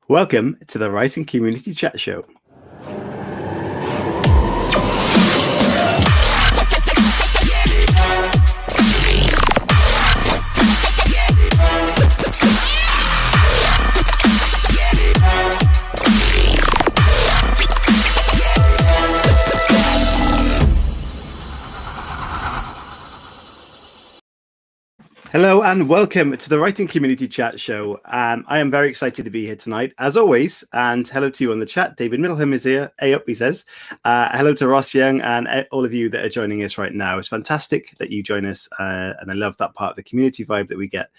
Welcome to the Writing Community Chat Show. Hello and welcome to the Writing Community Chat Show. I am very excited to be here tonight, as always. And hello to you on the chat. David Middleham is here. Hey up, he says. Hello to Ross Young and all of you that are joining us right now. It's fantastic that you join us. And I love that part of the community vibe that we get.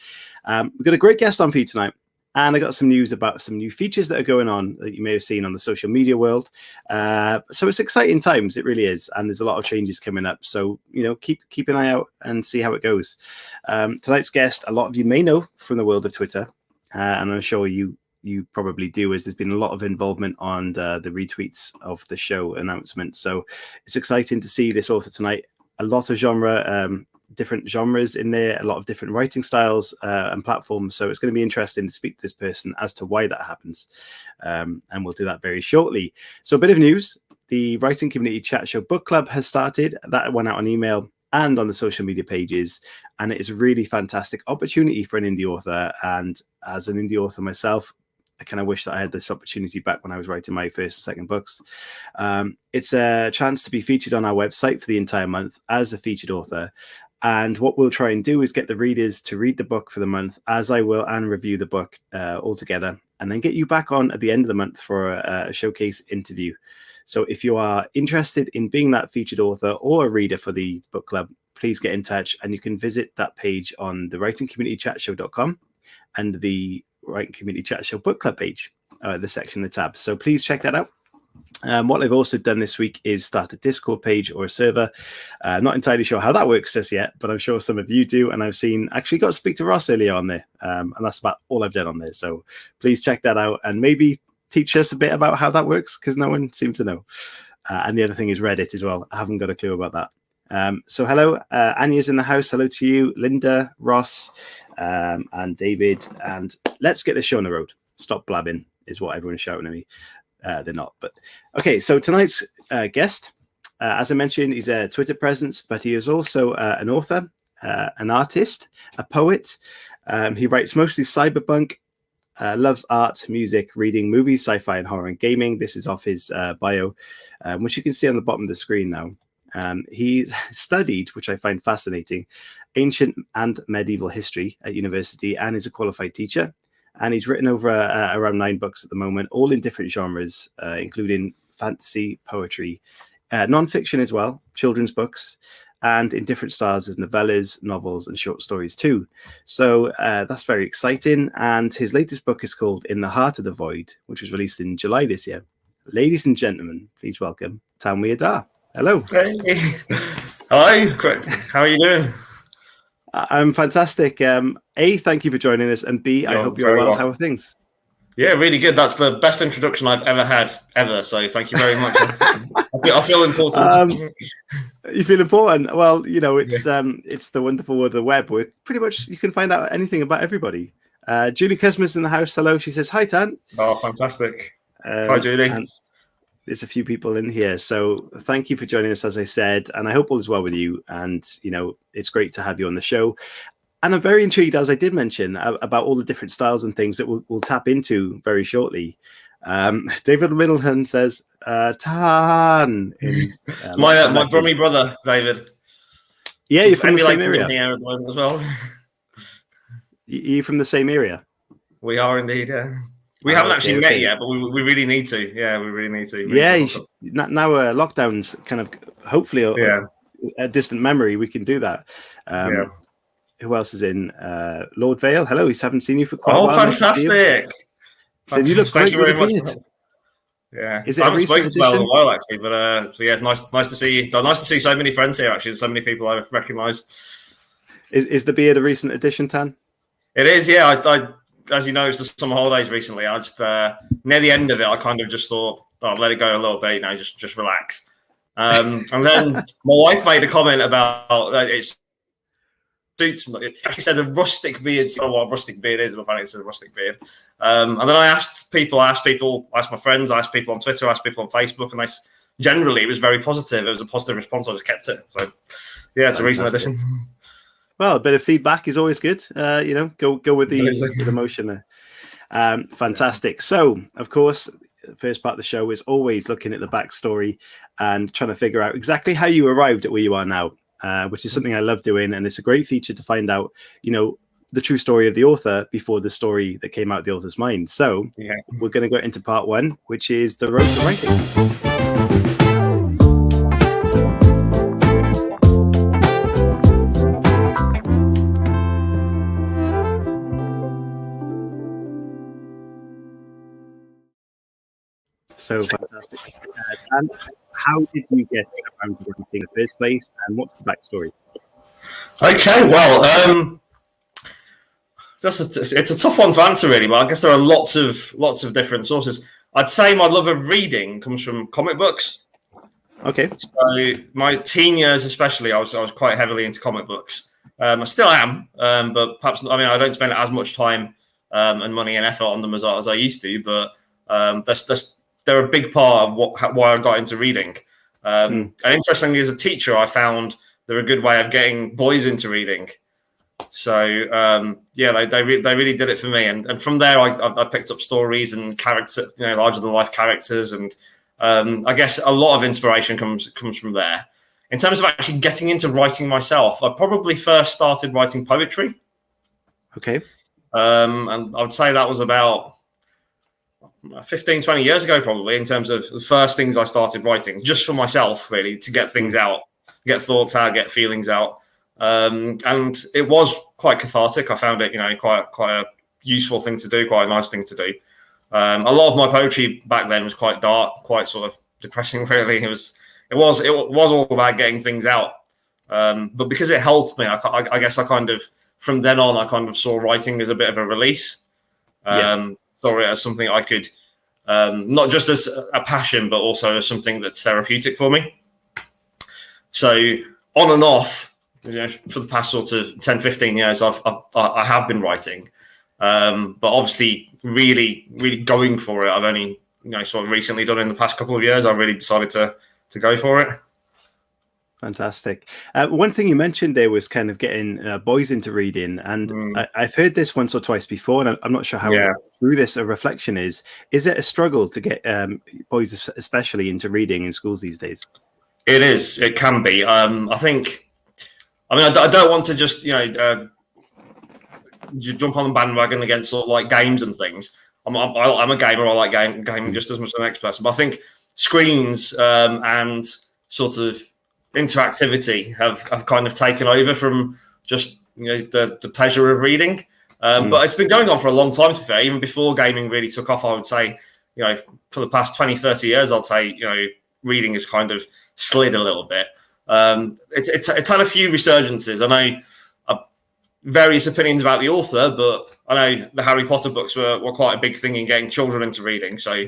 We've got a great guest on for you tonight. And I got some news about some new features that are going on that you may have seen on the social media world. So it's exciting times, it really is. And there's a lot of changes coming up. So, keep an eye out and see how it goes. Tonight's guest, a lot of you may know from the world of Twitter. And I'm sure you probably do, as there's been a lot of involvement on the retweets of the show announcement. So it's exciting to see this author tonight. A lot of different genres in there, a lot of different writing styles and platforms. So it's going to be interesting to speak to this person as to why that happens. And we'll do that very shortly. So a bit of news. The Writing Community Chat Show Book Club has started. That went out on email and on the social media pages. And it is a really fantastic opportunity for an indie author. And as an indie author myself, I kind of wish that I had this opportunity back when I was writing my first and second books. It's a chance to be featured on our website for the entire month as a featured author. And what we'll try and do is get the readers to read the book for the month, as I will, and review the book all together, and then get you back on at the end of the month for a showcase interview. So if you are interested in being that featured author or a reader for the book club, please get in touch, and you can visit that page on the writingcommunitychatshow.com and the Writing Community Chat Show Book Club page, the section, the tab. So please check that out. What I've also done this week is start a Discord page or a server. Not entirely sure how that works just yet, but I'm sure some of you do. And I've actually got to speak to Ross earlier on there. And that's about all I've done on there. So please check that out and maybe teach us a bit about how that works, because no one seems to know. And the other thing is Reddit as well. I haven't got a clue about that. So hello, Anya's in the house. Hello to you, Linda, Ross, and David. And let's get this show on the road. Stop blabbing is what everyone's shouting at me. They're not, but okay. So tonight's guest, as I mentioned, he's a Twitter presence, but he is also an author, an artist, a poet. He writes mostly cyberpunk, loves art, music, reading, movies, sci-fi, and horror and gaming. This is off his bio, which you can see on the bottom of the screen now. He studied, which I find fascinating, ancient and medieval history at university, and is a qualified teacher. And he's written over around 9 books at the moment, all in different genres, including fantasy, poetry, non-fiction as well, children's books, and in different styles as novellas, novels, and short stories too. So that's very exciting. And his latest book is called In the Heart of the Void, which was released in July this year. Ladies and gentlemen, please welcome TANWEER DAR. Hello. Hey. Hi, how are you doing? I'm fantastic. A, thank you for joining us, and B, I hope you're well. How are things? Yeah, really good. That's the best introduction I've ever had, ever. So thank you very much. I feel important. You feel important? Well, it's the wonderful world of the web where pretty much you can find out anything about everybody. Julie Cusmer's in the house. Hello. She says, hi, Tan. Oh, fantastic. Hi, Julie. And there's a few people in here. So thank you for joining us, as I said, and I hope all is well with you. And, it's great to have you on the show. And I'm very intrigued, as I did mention, about all the different styles and things that we'll tap into very shortly. David Middleton says, Tan. My Brummy brother, David. Yeah, you're from the same area. As well. You're from the same area? We are indeed, yeah. We haven't actually met yet, but we really need to. Yeah, we really need to. Now lockdown's kind of hopefully a distant memory. We can do that. Who else is in? Lord Vale. Hello, haven't seen you for quite a while. Oh, fantastic! So you look great with a beard. Yeah, is it I haven't spoken to you in a while actually, but so yeah, it's nice to see you. Nice to see so many friends here. Actually, so many people I recognise. Is the beard a recent addition, Tan? It is. Yeah, I as you know, it's the summer holidays recently. I just near the end of it, I kind of just thought, I'll let it go a little bit, just relax. And then my wife made a comment about it's suits me. It actually said a rustic beard. I don't know what a rustic beard is, but apparently it's a rustic beard. And then I asked my friends, I asked people on Twitter, I asked people on Facebook, and generally it was very positive. It was a positive response. I just kept it. So yeah, it's a recent addition. Well, a bit of feedback is always good. Go with the emotion there. Fantastic. So, of course, the first part of the show is always looking at the backstory and trying to figure out exactly how you arrived at where you are now, which is something I love doing. And it's a great feature to find out, the true story of the author before the story that came out of the author's mind. So we're going to go into part one, which is the road to writing. So fantastic. And how did you get around to writing in the first place, and what's the backstory? Okay, well, it's a tough one to answer, really, but I guess there are lots of different sources. I'd say my love of reading comes from comic books. Okay. So my teen years, especially, I was quite heavily into comic books. I still am, but perhaps I don't spend as much time and money and effort on them as I used to. But they're a big part of why I got into reading. And interestingly, as a teacher, I found they're a good way of getting boys into reading. So they really did it for me, and from there I picked up stories and character, larger than life characters, and I guess a lot of inspiration comes from there. In terms of actually getting into writing myself, I probably first started writing poetry. Okay. And I would say that was about 15, 20 years ago, probably, in terms of the first things I started writing, just for myself, really, to get things out, get thoughts out, get feelings out. And it was quite cathartic. I found it, quite a useful thing to do, quite a nice thing to do. A lot of my poetry back then was quite dark, quite sort of depressing, really. It was all about getting things out. But because it helped me, I guess from then on, I kind of saw writing as a bit of a release. Saw it as something I could, not just as a passion, but also as something that's therapeutic for me. So on and off, for the past sort of 10, 15 years, I have been writing. But obviously really, really going for it, I've only, sort of recently done in the past couple of years. I really decided to go for it. Fantastic. One thing you mentioned there was kind of getting boys into reading, and I've heard this once or twice before, and I'm not sure how true this a reflection is. Is it a struggle to get boys, especially, into reading in schools these days? It is. It can be. I don't want to just you jump on the bandwagon against sort of like games and things. I'm a gamer. I like gaming just as much as the next person. But I think screens and sort of interactivity have kind of taken over from just the pleasure of reading. But it's been going on for a long time, to be fair. Even before gaming really took off, I would say, for the past 20, 30 years, I'd say, reading has kind of slid a little bit. It's had a few resurgences. I know various opinions about the author, but I know the Harry Potter books were quite a big thing in getting children into reading, so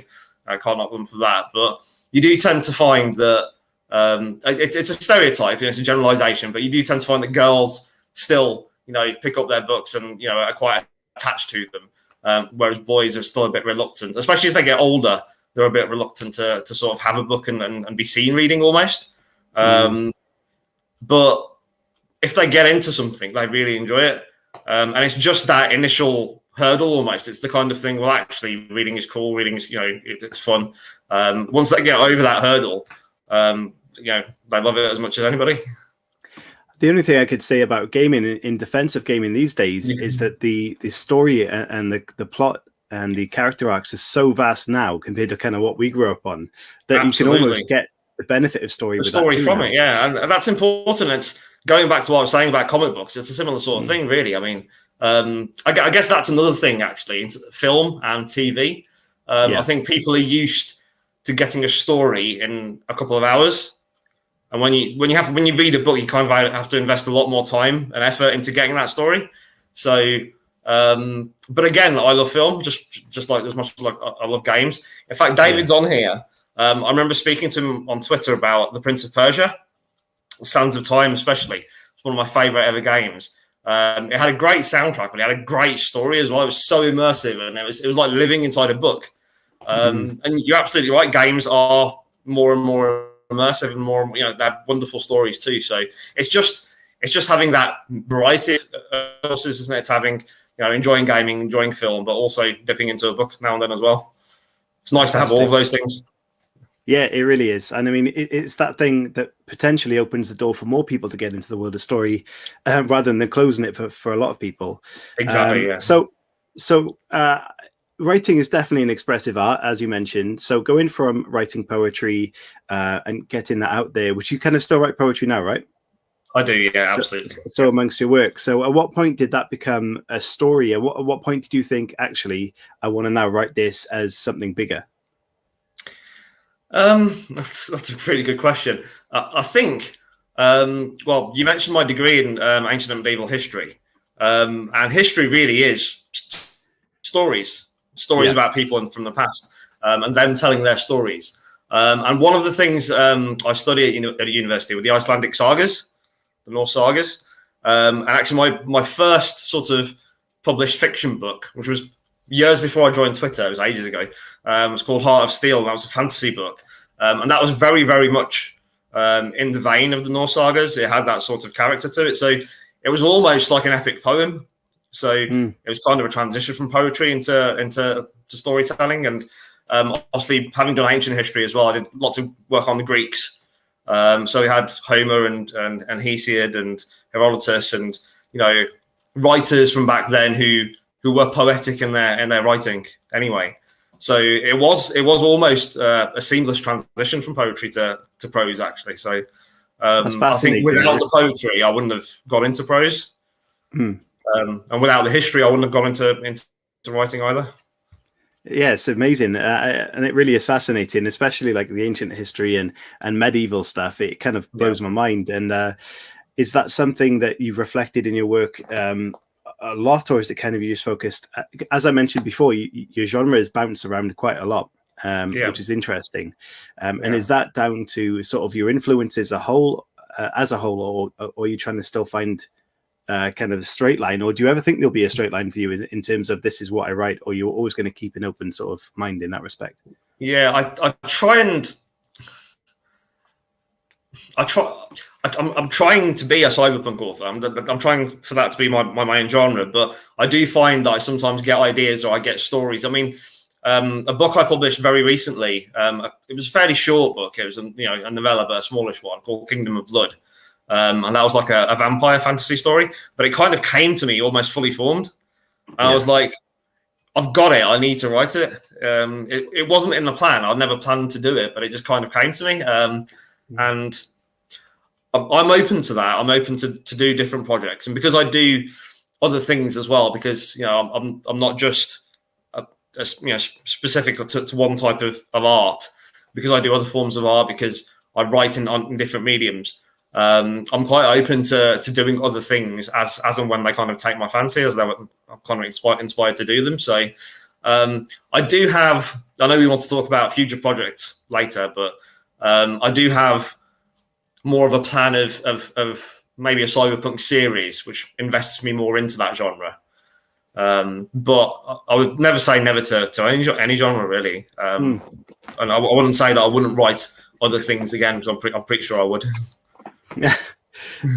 I can't knock them for that. But you do tend to find that it's a stereotype, it's a generalization, but you do tend to find that girls still, pick up their books and, are quite attached to them, whereas boys are still a bit reluctant, especially as they get older. They're a bit reluctant to sort of have a book and be seen reading almost. But if they get into something, they really enjoy it. And it's just that initial hurdle almost. It's the kind of thing, well, actually, reading is cool. Reading is, it's fun. Once they get over that hurdle, they love it as much as anybody. The only thing I could say about gaming, in defense of gaming these days, is that the story and the plot and the character arcs is so vast now compared to kind of what we grew up on, that you can almost get the benefit of story from it. Yeah, and that's important. It's going back to what I was saying about comic books. It's a similar sort of thing, really. I mean, I guess that's another thing, actually, into film and TV. I think people are used to getting a story in a couple of hours. And when you read a book, you kind of have to invest a lot more time and effort into getting that story. So, but again, I love film just like as much as I love games. In fact, David's on here. I remember speaking to him on Twitter about The Prince of Persia, Sands of Time, especially. It's one of my favorite ever games. It had a great soundtrack, but it had a great story as well. It was so immersive, and it was like living inside a book. And you're absolutely right. Games are more and more immersive, and more, they have wonderful stories too. So it's just having that variety of sources, isn't it? It's having, enjoying gaming, enjoying film, but also dipping into a book now and then as well. It's nice to have all of those things. Yeah, it really is. And I mean, it's that thing that potentially opens the door for more people to get into the world of story, rather than closing it for a lot of people. Exactly. Yeah. So writing is definitely an expressive art, as you mentioned. So going from writing poetry and getting that out there, which you kind of still write poetry now, right? I do, yeah, absolutely. So amongst your work. So at what point did that become a story? At what point did you think, actually, I want to now write this as something bigger? That's a pretty good question. I think, well, you mentioned my degree in ancient and medieval history, and history really is stories about people from the past, and them telling their stories. And one of the things I study at university were the Icelandic sagas, the Norse sagas, and actually my first sort of published fiction book, which was years before I joined Twitter, it was ages ago. It was called Heart of Steel, and that was a fantasy book. And that was very, very much in the vein of the Norse sagas. It had that sort of character to it. So it was almost like an epic poem. So it was kind of a transition from poetry into storytelling. And obviously, having done ancient history as well, I did lots of work on the Greeks. So we had Homer and Hesiod and Herodotus, and writers from back then who were poetic in their writing anyway. So it was almost a seamless transition from poetry to prose, actually. So I think without the poetry, I wouldn't have got into prose, and without the history, I wouldn't have got into writing either. Yeah, it's amazing, and it really is fascinating, especially like the ancient history and medieval stuff. It kind of blows my mind. And is that something that you've reflected in your work a lot, or is it kind of you just focused? As I mentioned before, your genre is bounced around quite a lot, which is interesting. And is that down to sort of your influences as a whole, or are you trying to still find kind of a straight line, or do you ever think there'll be a straight line for you in terms of this is what I write, or you're always going to keep an open sort of mind in that respect? Yeah, I'm trying to be a cyberpunk author. I'm trying for that to be my main genre, but I do find that I sometimes get ideas or I get stories. I mean, a book I published very recently, it was a fairly short book. It was a novella, but a smallish one called Kingdom of Blood. And that was like a vampire fantasy story, but it kind of came to me almost fully formed. And I was like, I've got it. I need to write it. It wasn't in the plan. I'd never planned to do it, but it just kind of came to me. And I'm open to that. I'm open to do different projects, and because I do other things as well, because I'm not just specific to one type of art, because I do other forms of art, because I write in different mediums. I'm quite open to doing other things as and when they kind of take my fancy, as I'm kind of inspired to do them. So I do have. I know we want to talk about future projects later, but I do have more of a plan of maybe a cyberpunk series, which invests me more into that genre. But I would never say never to any genre, really. And I wouldn't say that I wouldn't write other things again, because I'm pretty sure I would. Yeah,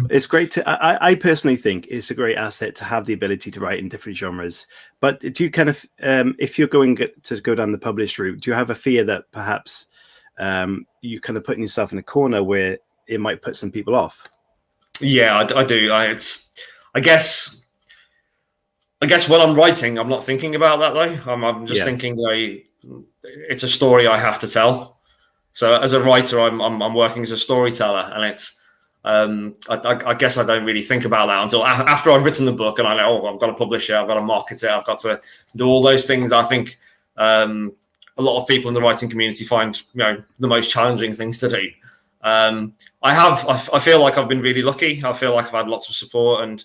it's great to. I personally think it's a great asset to have the ability to write in different genres. But do you kind of, if you're going to go down the published route, do you have a fear that perhaps you kind of putting yourself in a corner where it might put some people off? Yeah, I do. I guess when I'm writing, I'm not thinking about that though. I'm just thinking it's a story I have to tell. So as a writer, I'm working as a storyteller, and it's I guess I don't really think about that until after I've written the book, and I know, I've got to publish it, I've got to market it, I've got to do all those things. I think a lot of people in the writing community find the most challenging things to do. I feel like I've been really lucky. I feel like I've had lots of support, and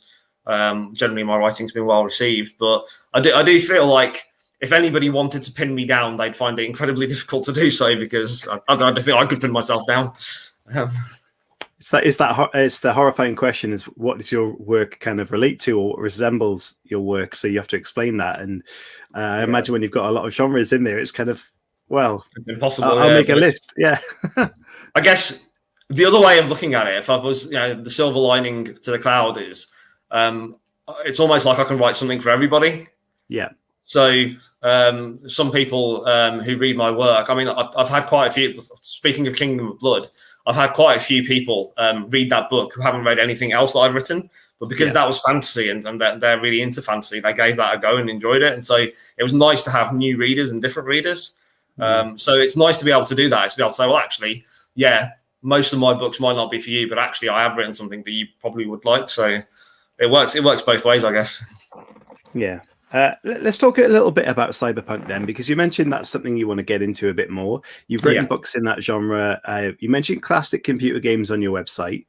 generally my writing's been well received. But I do feel like if anybody wanted to pin me down, they'd find it incredibly difficult to do so, because I don't think I could pin myself down. It's the horrifying question: is what does your work kind of relate to or resembles your work? So you have to explain that. And I imagine when you've got a lot of genres in there, it's kind of it's impossible. I'll make a list. Yeah. I guess the other way of looking at it, if I was, the silver lining to the cloud is, it's almost like I can write something for everybody. Yeah. So some people who read my work, I mean, I've had quite a few. Speaking of Kingdom of Blood, I've had quite a few people read that book who haven't read anything else that I've written, but because that was fantasy and they're really into fantasy, they gave that a go and enjoyed it. And so it was nice to have new readers and different readers. So it's nice to be able to do that. It's to be able to say, well, actually, most of my books might not be for you, but actually I have written something that you probably would like. So it works both ways, I guess. Yeah. Let's talk a little bit about cyberpunk then, because you mentioned that's something you want to get into a bit more. You've written books in that genre. You mentioned classic computer games on your website,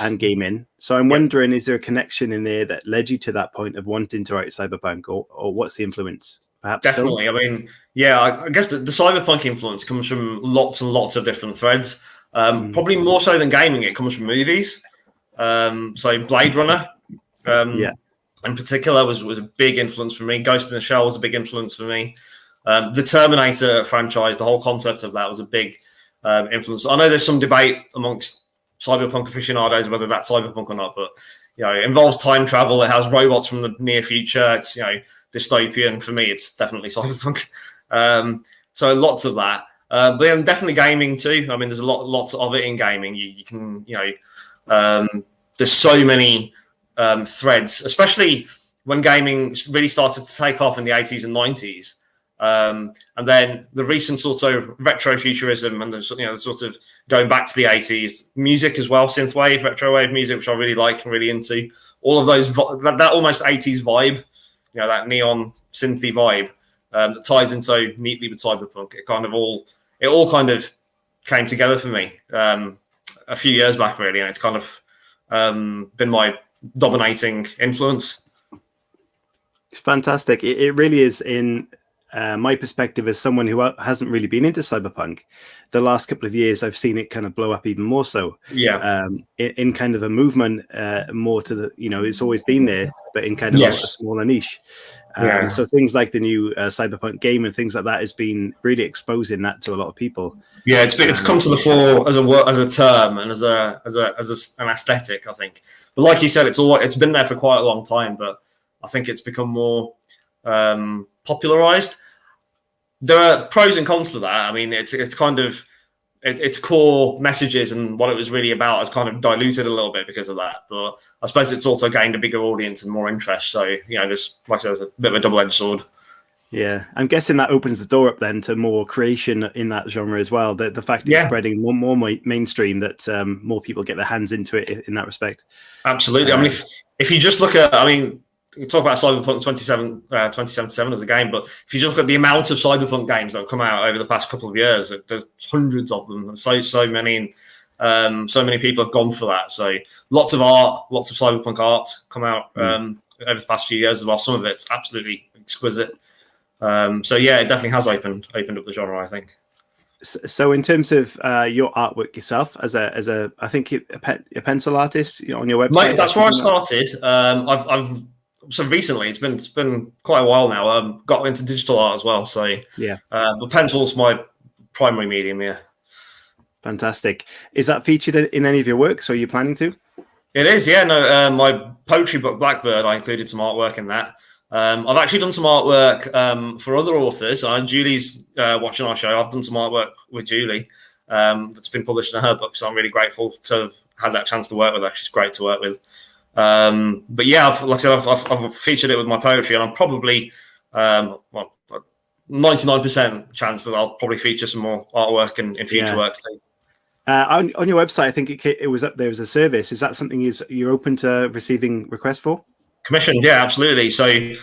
and gaming. So I'm wondering, is there a connection in there that led you to that point of wanting to write cyberpunk, or what's the influence? Perhaps definitely. Film? I mean, I guess the cyberpunk influence comes from lots and lots of different threads. Probably more so than gaming, it comes from movies. So Blade Runner. In particular was a big influence for me. Ghost in the Shell was a big influence for me. The Terminator franchise, the whole concept of that was a big influence. I know there's some debate amongst cyberpunk aficionados whether that's cyberpunk or not, but it involves time travel. It has robots from the near future. It's dystopian. For me, it's definitely cyberpunk. So lots of that. But then definitely gaming too. I mean, there's lots of it in gaming. You can there's so many threads, especially when gaming really started to take off in the 80s and 90s. And then the recent sort of retro futurism and the sort of going back to the 80s music as well, synthwave, retrowave music, which I really like and really into. All of those, that almost 80s vibe, that neon synthy vibe that ties in so neatly with cyberpunk. It all kind of came together for me a few years back, really, and it's kind of been my dominating influence. It's fantastic. It really is. In my perspective as someone who hasn't really been into cyberpunk, the last couple of years I've seen it kind of blow up even more so. In kind of a movement more to the it's always been there, but in kind of a smaller niche. So things like the new cyberpunk game and things like that has been really exposing that to a lot of people. It's come to the fore as a term and as an aesthetic, I think. But like you said, it's been there for quite a long time, but I think it's become more popularized. There are pros and cons to that. I mean, it's kind of its core messages and what it was really about has kind of diluted a little bit because of that. But I suppose it's also gained a bigger audience and more interest. So there's, like I said, there's a bit of a double-edged sword. Yeah, I'm guessing that opens the door up then to more creation in that genre as well. The fact that it's spreading more mainstream, that more people get their hands into it in that respect. Absolutely. I mean, if you just look at, we talk about Cyberpunk 2077 as a game, but if you just look at the amount of Cyberpunk games that have come out over the past couple of years, there's hundreds of them. And so many, and so many people have gone for that. So lots of art, lots of Cyberpunk art come out over the past few years as well. Some of it's absolutely exquisite. It definitely has opened up the genre, I think. So in terms of your artwork yourself, as a I think a pencil artist on your website, that's where I started. So recently, it's been quite a while now. Got into digital art as well. So but pencil's my primary medium. Yeah, fantastic. Is that featured in any of your works? Or are you planning to? It is. Yeah. No. My poetry book Blackbird, I included some artwork in that. I've actually done some artwork for other authors. Julie's watching our show. I've done some artwork with Julie that's been published in her book. So I'm really grateful to have had that chance to work with her. She's great to work with. But yeah, like I said, I've featured it with my poetry, and I'm probably 99% chance that I'll probably feature some more artwork in future works too. On your website, I think it was up there as a service. Is that something you're open to receiving requests for? Commissioned, yeah, absolutely. So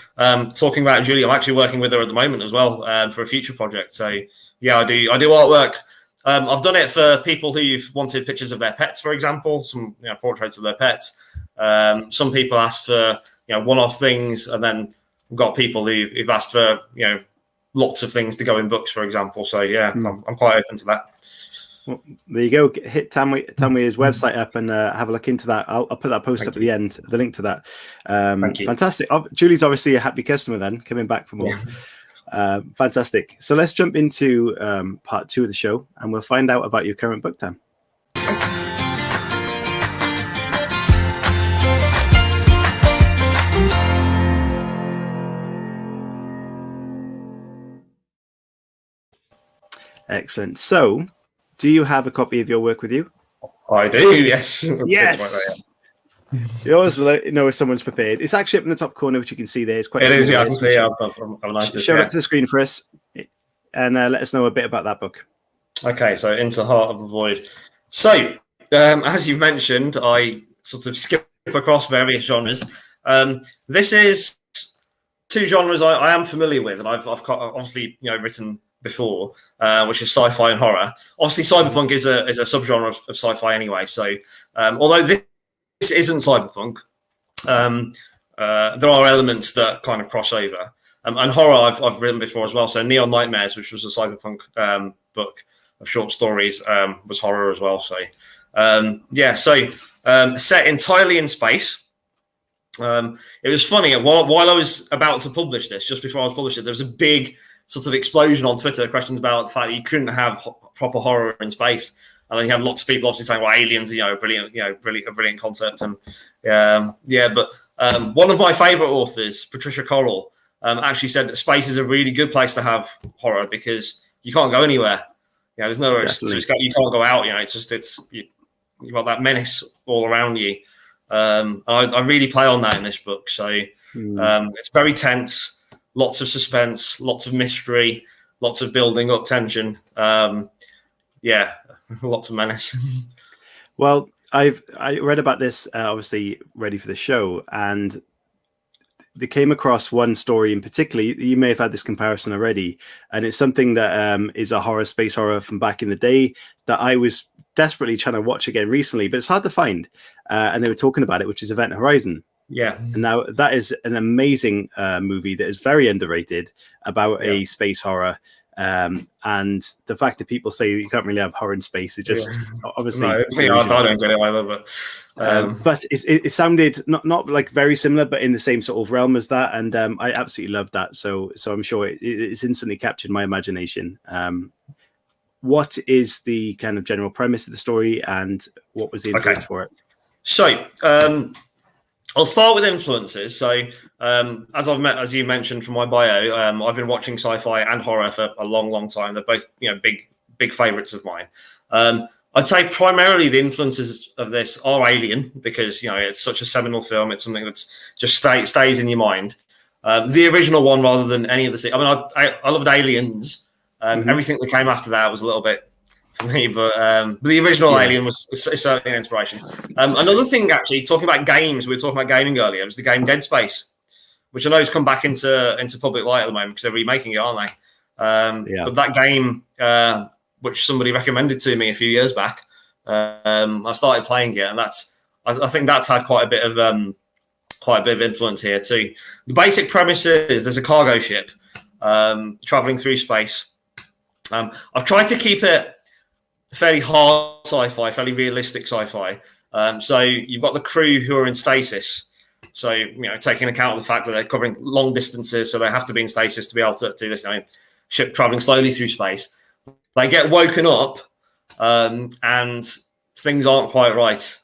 talking about Julie, I'm actually working with her at the moment as well for a future project. So yeah, I do artwork. I've done it for people who've wanted pictures of their pets, for example, some portraits of their pets. Some people asked for one-off things, and then we've got people who've asked for lots of things to go in books, for example. So yeah, I'm quite open to that. Well, there you go. Hit Tanweer's website up and have a look into that. I'll put that post up at the end, the link to that. Thank you. Fantastic. Julie's obviously a happy customer then, coming back for more. Yeah. Fantastic. So let's jump into part 2 of the show, and we'll find out about your current book, Tam. Excellent. So, do you have a copy of your work with you? I do, yes. Yes. You always know if someone's prepared. It's actually up in the top corner, which you can see there. It's quite. It is. Yeah, I can see. I've noticed. Show it up to the screen for us, and let us know a bit about that book. Okay, so Into the Heart of the Void. So, as you mentioned, I sort of skip across various genres. This is 2 genres I am familiar with, and I've obviously written before, which is sci-fi and horror. Obviously, cyberpunk is a subgenre of sci-fi anyway. So, although this isn't cyberpunk, there are elements that kind of cross over. And horror I've written before as well. So, Neon Nightmares, which was a cyberpunk book of short stories, was horror as well. So, set entirely in space. It was funny while I was about to publish this, just before I was published it, there was a big sort of explosion on Twitter, questions about the fact that you couldn't have proper horror in space, and then you had lots of people obviously saying, "Well, aliens, brilliant concept." And but one of my favorite authors, Patricia Correll, actually said that space is a really good place to have horror because you can't go anywhere. There's nowhere you can't go out. You've got that menace all around you. I really play on that in this book. So it's very tense. Lots of suspense, lots of mystery, lots of building up tension. Lots of menace. Well, I read about this, obviously ready for the show, and they came across one story in particular. You may have had this comparison already, and it's something that is a space horror from back in the day that I was desperately trying to watch again recently, but it's hard to find. And they were talking about it, which is Event Horizon. Yeah. And now that is an amazing movie that is very underrated about a space horror. And the fact that people say you can't really have horror in space, it just obviously. No, I don't get it either, but it sounded not like very similar, but in the same sort of realm as that. And I absolutely loved that. So I'm sure it's instantly captured my imagination. What is the kind of general premise of the story, and what was the influence for it? So, I'll start with influences. So, as you mentioned from my bio, I've been watching sci-fi and horror for a long, long time. They're both, big favorites of mine. I'd say primarily the influences of this are Alien because it's such a seminal film. It's something that's just stays in your mind. The original one, rather than any of the. I loved Aliens. Everything that came after that was a little bit for me, but the original Alien was certainly an inspiration. Another thing, actually, talking about games, we were talking about gaming earlier, was the game Dead Space, which I know has come back into public light at the moment because they're remaking it, aren't they? But that game, which somebody recommended to me a few years back, I started playing it, and I think that's had quite a bit of influence here too. The basic premise is there's a cargo ship traveling through space. I've tried to keep it fairly hard sci-fi, fairly realistic sci-fi. So you've got the crew who are in stasis. So, taking account of the fact that they're covering long distances, so they have to be in stasis to be able to do this. Ship traveling slowly through space. They get woken up, and things aren't quite right.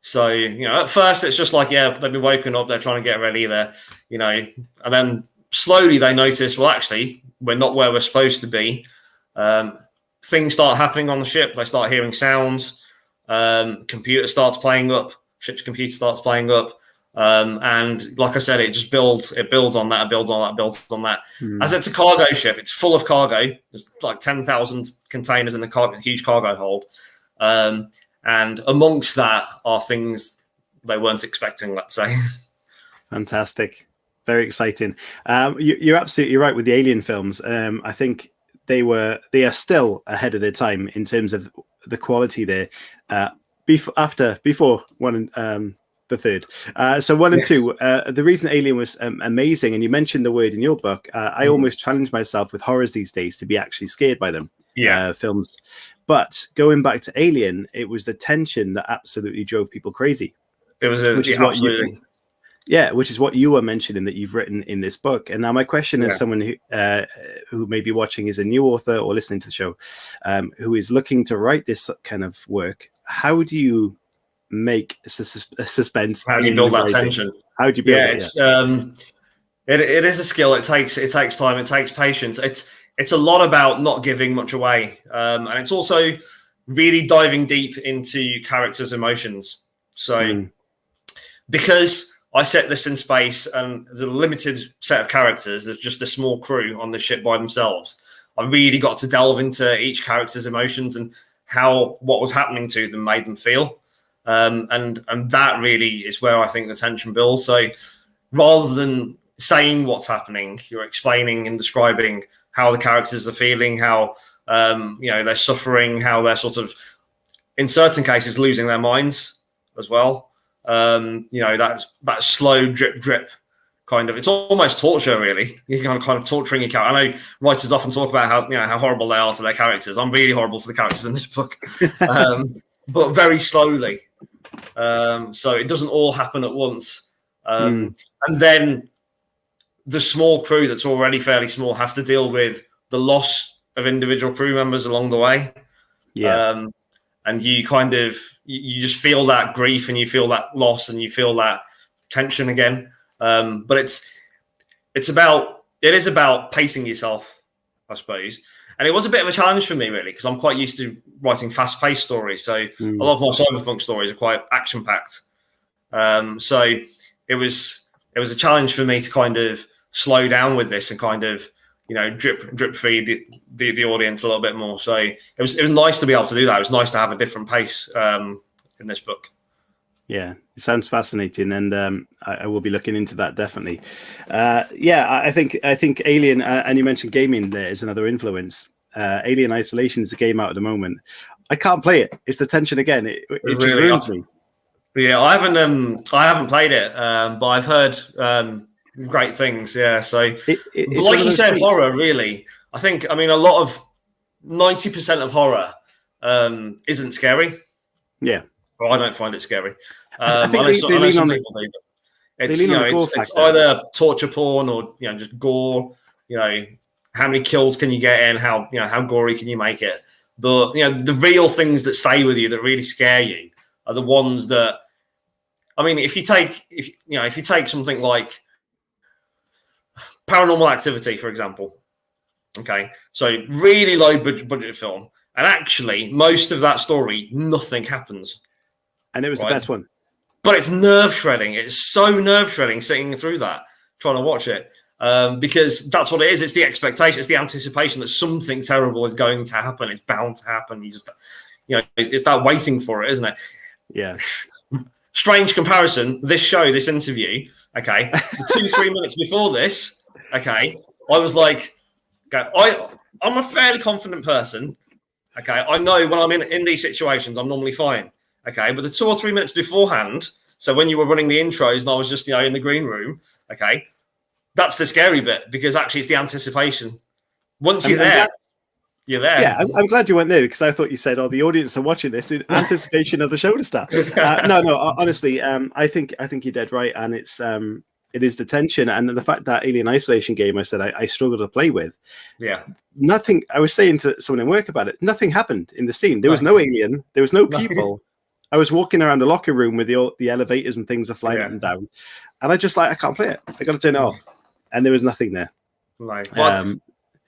So, at first it's just like, they've been woken up, they're trying to get ready there, and then slowly they notice, well, actually, we're not where we're supposed to be. Things start happening on the ship. They start hearing sounds. Computer starts playing up. Ship's computer starts playing up. And like I said, it just builds. It builds on that. It builds on that. Builds on that. As it's a cargo ship, it's full of cargo. There's like 10,000 containers in the huge cargo hold. And amongst that are things they weren't expecting, let's say. Fantastic. Very exciting. You're absolutely right with the Alien films. I think they are still ahead of their time in terms of the quality there. Before one and the third. So 1 and 2. The reason Alien was amazing, and you mentioned the word in your book, I almost challenge myself with horrors these days to be actually scared by them. films. But going back to Alien, it was the tension that absolutely drove people crazy. It was which is absolutely. Which is what you were mentioning that you've written in this book. And now my question is, someone who may be watching is a new author or listening to the show, who is looking to write this kind of work. How do you make a suspense? How do you build that tension? How do you build it? It is a skill. It takes time. It takes patience. It's a lot about not giving much away, and it's also really diving deep into characters' emotions. So, because I set this in space and there's a limited set of characters, there's just a small crew on the ship by themselves, I really got to delve into each character's emotions and how what was happening to them made them feel. And that really is where I think the tension builds. So rather than saying what's happening, you're explaining and describing how the characters are feeling, how they're suffering, how they're sort of, in certain cases, losing their minds as well. That slow drip kind of, it's almost torture, really. You're kind of torturing your character. I know writers often talk about how horrible they are to their characters. I'm really horrible to the characters in this book, but very slowly. So it doesn't all happen at once. And then the small crew that's already fairly small has to deal with the loss of individual crew members along the way. And you kind of, you just feel that grief and you feel that loss and you feel that tension again. But it is about pacing yourself, I suppose. And it was a bit of a challenge for me, really, because I'm quite used to writing fast-paced stories. So a lot of my Cyberpunk stories are quite action-packed. So it was a challenge for me to kind of slow down with this and kind of, drip feed the audience a little bit more. So it was nice to be able to do that. It was nice to have a different pace in this book. Yeah, it sounds fascinating, and I will be looking into that definitely. I think Alien, and you mentioned gaming there is another influence. Alien Isolation is a game out at the moment. I can't play it. It's the tension again. It just really ruins me. Yeah, I haven't played it, but I've heard great things. Yeah, so it's like you said, horror. Really, I lot of 90% of horror isn't scary. Yeah. Well, I don't find it scary. I think they lean on people do, but it's either torture porn or just gore. How many kills can you get in? How gory can you make it? But the real things that stay with you, that really scare you, are the ones that. If you take something like Paranormal Activity, for example. Okay, so really low budget film, and actually most of that story, nothing happens. And it was the best one. But it's nerve-shredding. It's so nerve-shredding sitting through that, trying to watch it. Because that's what it is. It's the expectation. It's the anticipation that something terrible is going to happen. It's bound to happen. You just, it's that waiting for it, isn't it? Yeah. Strange comparison. This interview, okay, 2-3 minutes before this, okay, I was like, okay, I'm a fairly confident person. Okay, I know when I'm in these situations, I'm normally fine. Okay, but the 2 or 3 minutes beforehand, so when you were running the intros and I was just, in the green room, okay, that's the scary bit, because actually it's the anticipation. Once you're there, you're there. Yeah, I'm glad you went there, because I thought you said, the audience are watching this in anticipation of the show to start. No, honestly, I think you're dead right. And it is the tension and the fact that Alien Isolation game, I said, I struggled to play with. Yeah. Nothing, I was saying to someone in work about it, nothing happened in the scene. There was no alien. There was no people. I was walking around the locker room with the elevators and things are flying up and down. And I just I can't play it. I got to turn it off. And there was nothing there. Right. Well,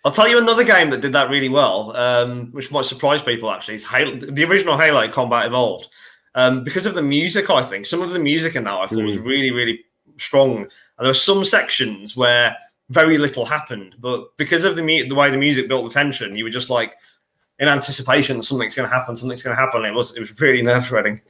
I'll tell you another game that did that really well, which might surprise people, actually. Is the original Halo Combat Evolved. Because of the music, I think. Some of the music in that I thought was really, really strong. And there were some sections where very little happened. But because of the way the music built the tension, you were just in anticipation that something's going to happen. It was really nerve-wracking.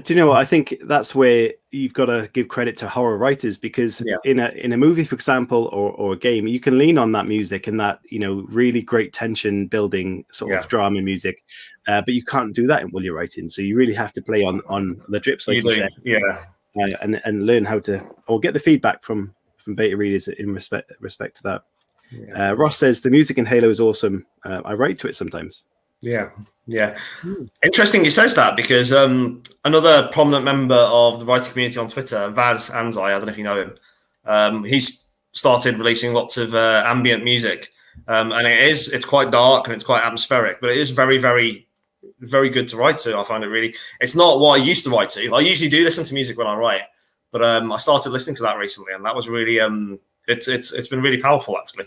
Do you know what? I think that's where you've got to give credit to horror writers, because in a movie, for example, or a game, you can lean on that music and that really great tension building sort of drama music, but you can't do that while you're writing. So you really have to play on the drips, like you said, and learn how to, or get the feedback from beta readers in respect to that. Ross says the music in Halo is awesome. I write to it sometimes. Yeah. Interesting he says that, because another prominent member of the writing community on Twitter, Vaz Anzai, I don't know if you know him, he's started releasing lots of ambient music, and it's quite dark and it's quite atmospheric, but it is very, very, very good to write to. I find it really, it's not what I used to write to. I usually do listen to music when I write, but I started listening to that recently, and that was really it's been really powerful, actually.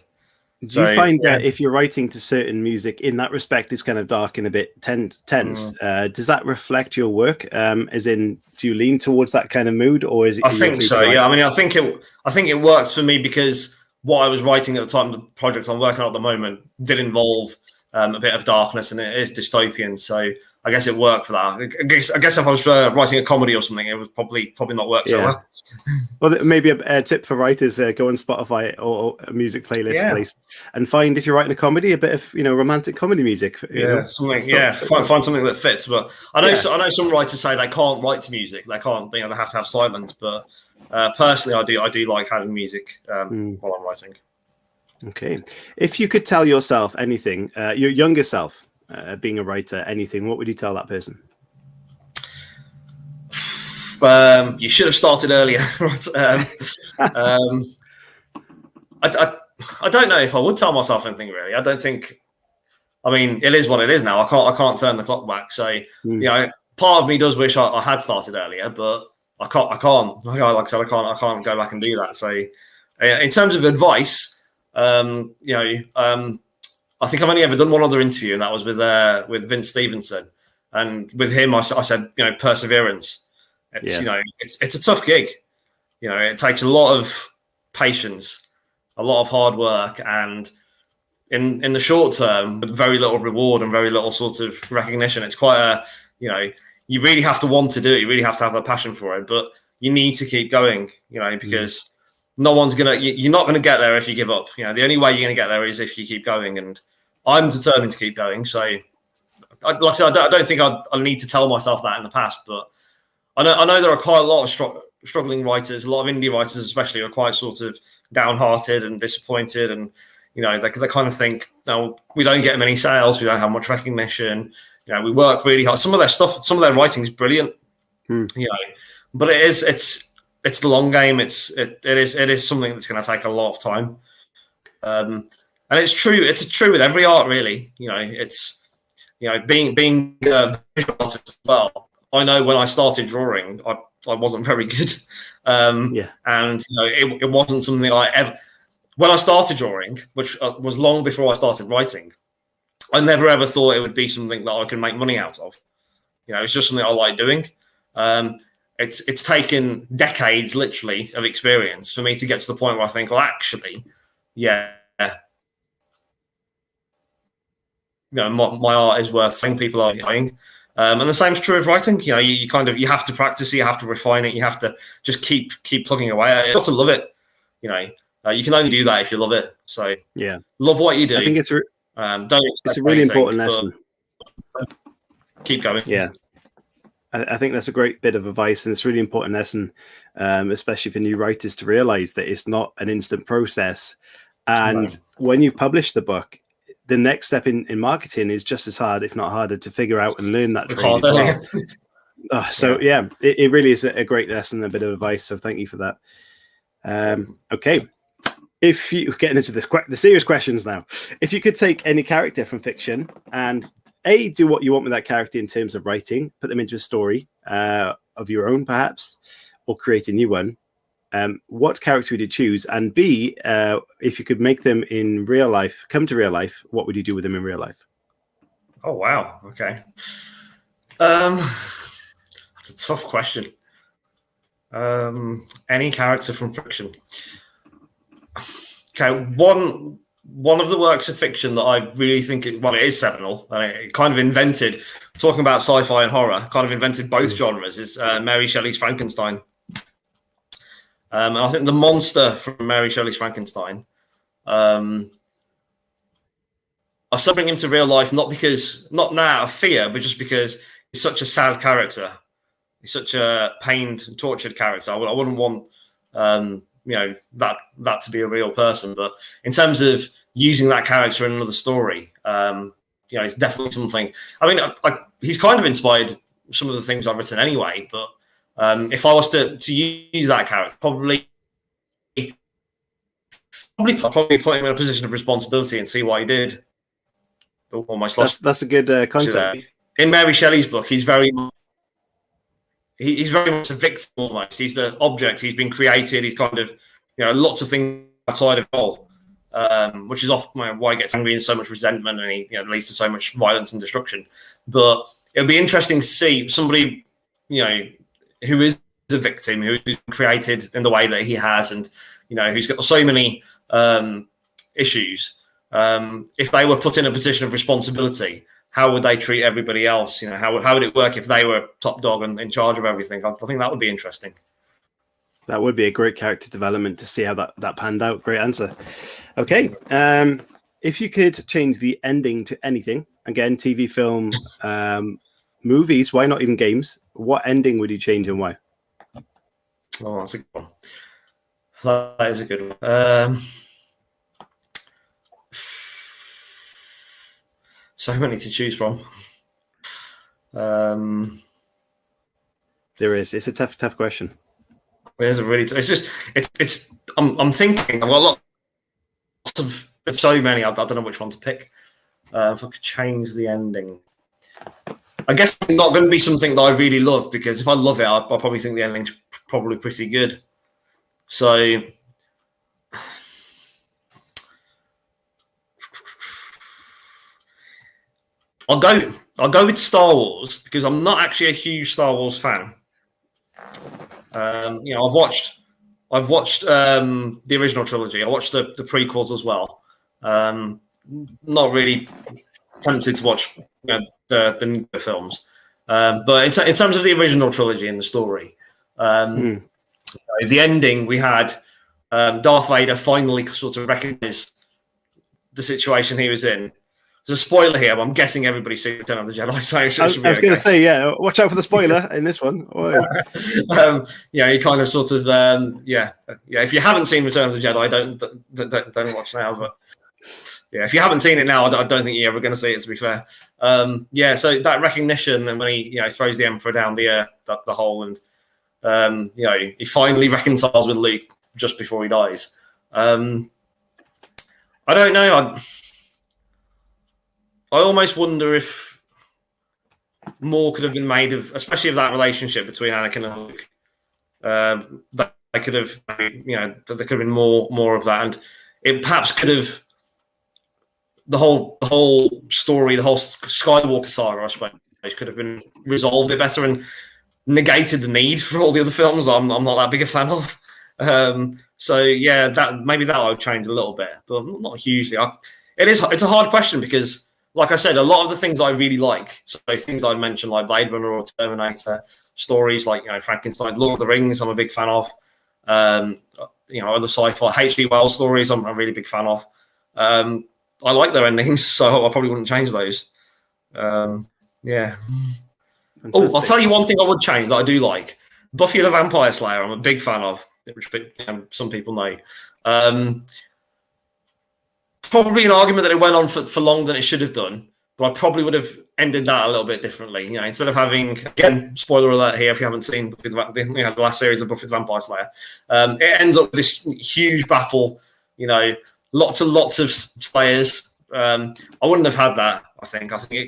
Do you find that if you're writing to certain music in that respect is kind of dark and a bit tense, does that reflect your work? As in, do you lean towards that kind of mood, or is it? I think so. Yeah. I mean, I think it works for me, because what I was writing at the time, the project I'm working on at the moment, did involve a bit of darkness, and it is dystopian. So I guess it worked for that. I guess if I was writing a comedy or something, it would probably not work so well. Well, maybe a tip for writers: go on Spotify or a music playlist, please, and find, if you're writing a comedy, a bit of romantic comedy music. Find something that fits. But I know some writers say they can't write to music; they can't. They have to have silence. But personally, I do like having music while I'm writing. Okay, if you could tell yourself anything, your younger self, being a writer, anything, what would you tell that person? You should have started earlier. I don't know if I would tell myself anything, really. I don't think. I mean, it is what it is now. I can't turn the clock back. So part of me does wish I had started earlier, but I can't. Like I said, I can't go back and do that. So in terms of advice, I think I've only ever done one other interview, and that was with Vince Stevenson. And with him, I said, perseverance. It's a tough gig. It takes a lot of patience, a lot of hard work, and in the short term, with very little reward and very little sort of recognition, it's quite you really have to want to do it. You really have to have a passion for it, but you need to keep going, because no one's you're not gonna get there if you give up. The only way you're gonna get there is if you keep going, and I'm determined to keep going. So, like I said, I don't think I need to tell myself that in the past, but I know there are quite a lot of struggling writers, a lot of indie writers especially, are quite sort of downhearted and disappointed, and they kind of think, no, we don't get many sales, we don't have much recognition, we work really hard. Some of their writing is brilliant, but it's the long game. It is something that's going to take a lot of time, and it's true. It's true with every art, really. It's being a visual artist as well. I know when I started drawing, I wasn't very good, and it wasn't something I ever. When I started drawing, which was long before I started writing, I never ever thought it would be something that I could make money out of. It's just something I like doing. It's taken decades, literally, of experience for me to get to the point where I think, well, actually, my art is worth saying people are buying. And the same is true of writing. You have to practice it, you have to refine it, you have to just keep plugging away at it. You have to love it. You can only do that if you love it. So love what you do. I think it's it's a really important lesson. Keep going. Yeah, I think that's a great bit of advice, and it's a really important lesson, especially for new writers, to realize that it's not an instant process. And when you publish the book, the next step in marketing is just as hard, if not harder, to figure out and learn that trade as well. It really is a great lesson, a bit of advice. So thank you for that. Okay. If you get into the serious questions now, if you could take any character from fiction and do what you want with that character in terms of writing, put them into a story of your own, perhaps, or create a new one, what character would you choose? And B, if you could make them in real life, come to real life, what would you do with them in real life? Oh, wow. Okay. That's a tough question. Any character from fiction. Okay, one of the works of fiction that I really think it is seminal, and it kind of invented, talking about sci-fi and horror, kind of invented both genres, is Mary Shelley's Frankenstein. And I think the monster from Mary Shelley's Frankenstein, I still bring him to real life, not now of fear, but just because he's such a sad character. He's such a pained and tortured character. I wouldn't want that to be a real person. But in terms of using that character in another story, it's definitely something. I mean, he's kind of inspired some of the things I've written anyway. But if I was to use that character, probably put him in a position of responsibility and see what he did. Almost lost. That's a good concept. In Mary Shelley's book, he's very much a victim almost. He's the object. He's been created. He's kind of, lots of things outside of role, which is often why he gets angry and so much resentment, and he leads to so much violence and destruction. But it'll be interesting to see somebody, who is a victim, who's created in the way that he has, and who's got so many issues. If they were put in a position of responsibility, how would they treat everybody else? How would it work if they were top dog and in charge of everything? I think that would be interesting. That would be a great character development to see how that panned out. Great answer. Okay. If you could change the ending to anything, again, TV, film, movies, why not even games? What ending would you change and why? Oh, that's a good one. That is a good one. So many to choose from. There is. It's a tough question. It's I'm thinking. I've got lots of. There's so many. I don't know which one to pick. If I could change the ending, I guess it's not going to be something that I really love, because if I love it, I'll probably think the ending's probably pretty good. So. I'll go with Star Wars, because I'm not actually a huge Star Wars fan. I've watched the original trilogy. I watched the prequels as well. Not really tempted to watch the new films, but in terms of the original trilogy and the story, the ending, we had Darth Vader finally sort of recognize the situation he was in. There's a spoiler here, but I'm guessing everybody's seen Return of the Jedi. So I was going to say, yeah, watch out for the spoiler in this one. You kind of sort of, if you haven't seen Return of the Jedi, don't watch now. But yeah, if you haven't seen it now, I don't think you're ever going to see it, to be fair. So that recognition, and when he throws the Emperor down the hole, and he finally reconciles with Luke just before he dies. I don't know. I almost wonder if more could have been made of, especially of that relationship between Anakin and Luke. That I could have, there could have been more of that, and it perhaps could have the whole story, the whole Skywalker saga, I suppose, could have been resolved a bit better and negated the need for all the other films I'm not that big a fan of. That I would change a little bit, but not hugely. It's a hard question, because, like I said, a lot of the things I really like, so things I mentioned like Blade Runner or Terminator, stories like Frankenstein, Lord of the Rings, I'm a big fan of. Other sci-fi, H.G. Wells stories, I'm a really big fan of. I like their endings, so I probably wouldn't change those. Yeah. Fantastic. Oh, I'll tell you one thing I would change that I do like. Buffy the Vampire Slayer, I'm a big fan of, which some people know. Probably an argument that it went on for longer than it should have done, but I probably would have ended that a little bit differently. Instead of having, again, spoiler alert here if you haven't seen the last series of Buffy the Vampire Slayer, it ends up with this huge battle. Lots of Slayers. I wouldn't have had that. I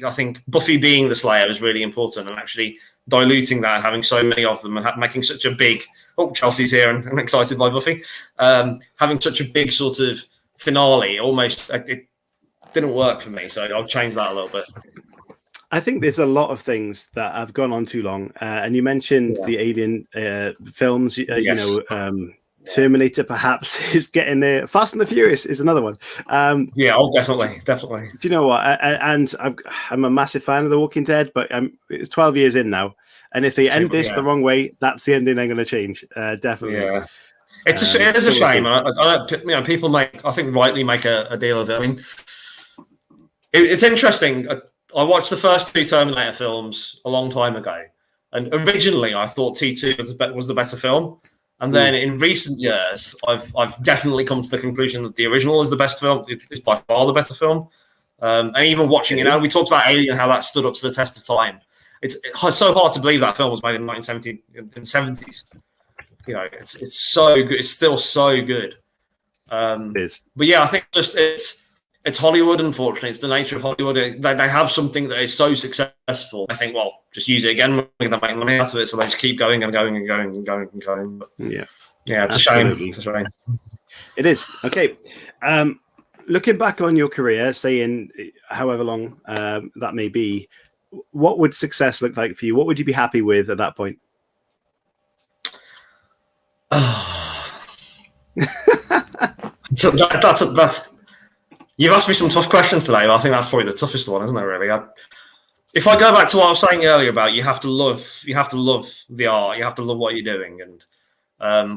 think Buffy being the Slayer is really important, and actually diluting that and having so many of them and making such a big. Oh, Chelsea's here and I'm excited by Buffy. Having such a big sort of finale, almost it didn't work for me, so I'll change that a little bit. I think there's a lot of things that have gone on too long, and you mentioned the Alien films. Yes. Terminator perhaps is getting there. Fast and the Furious is another one. Definitely. Do you know what? And I'm a massive fan of The Walking Dead, but it's 12 years in now, and if they end this the wrong way, that's the ending I'm going to change. Definitely. Yeah. It is a shame. People rightly make a deal of it. I mean, it's interesting. I watched the first two Terminator films a long time ago, and originally I thought T2 was the better film. And then in recent years, I've definitely come to the conclusion that the original is the best film. It's by far the better film. And even watching it now, we talked about Alien, how that stood up to the test of time. It's so hard to believe that film was made in 1970s. You know, it's so good. It's still so good. It is. But yeah, I think just it's Hollywood. Unfortunately, it's the nature of Hollywood. They have something that is so successful. I think, well, just use it again. We're going to make money out of it, so they just keep going and going and going and going and going. But yeah, it's absolutely. A shame. It's a shame. It is. Okay. Looking back on your career, say in however long that may be, what would success look like for you? What would you be happy with at that point? So that's you've asked me some tough questions today, but I think that's probably the toughest one, isn't it? Really, if I go back to what I was saying earlier about you have to love the art, you have to love what you're doing, and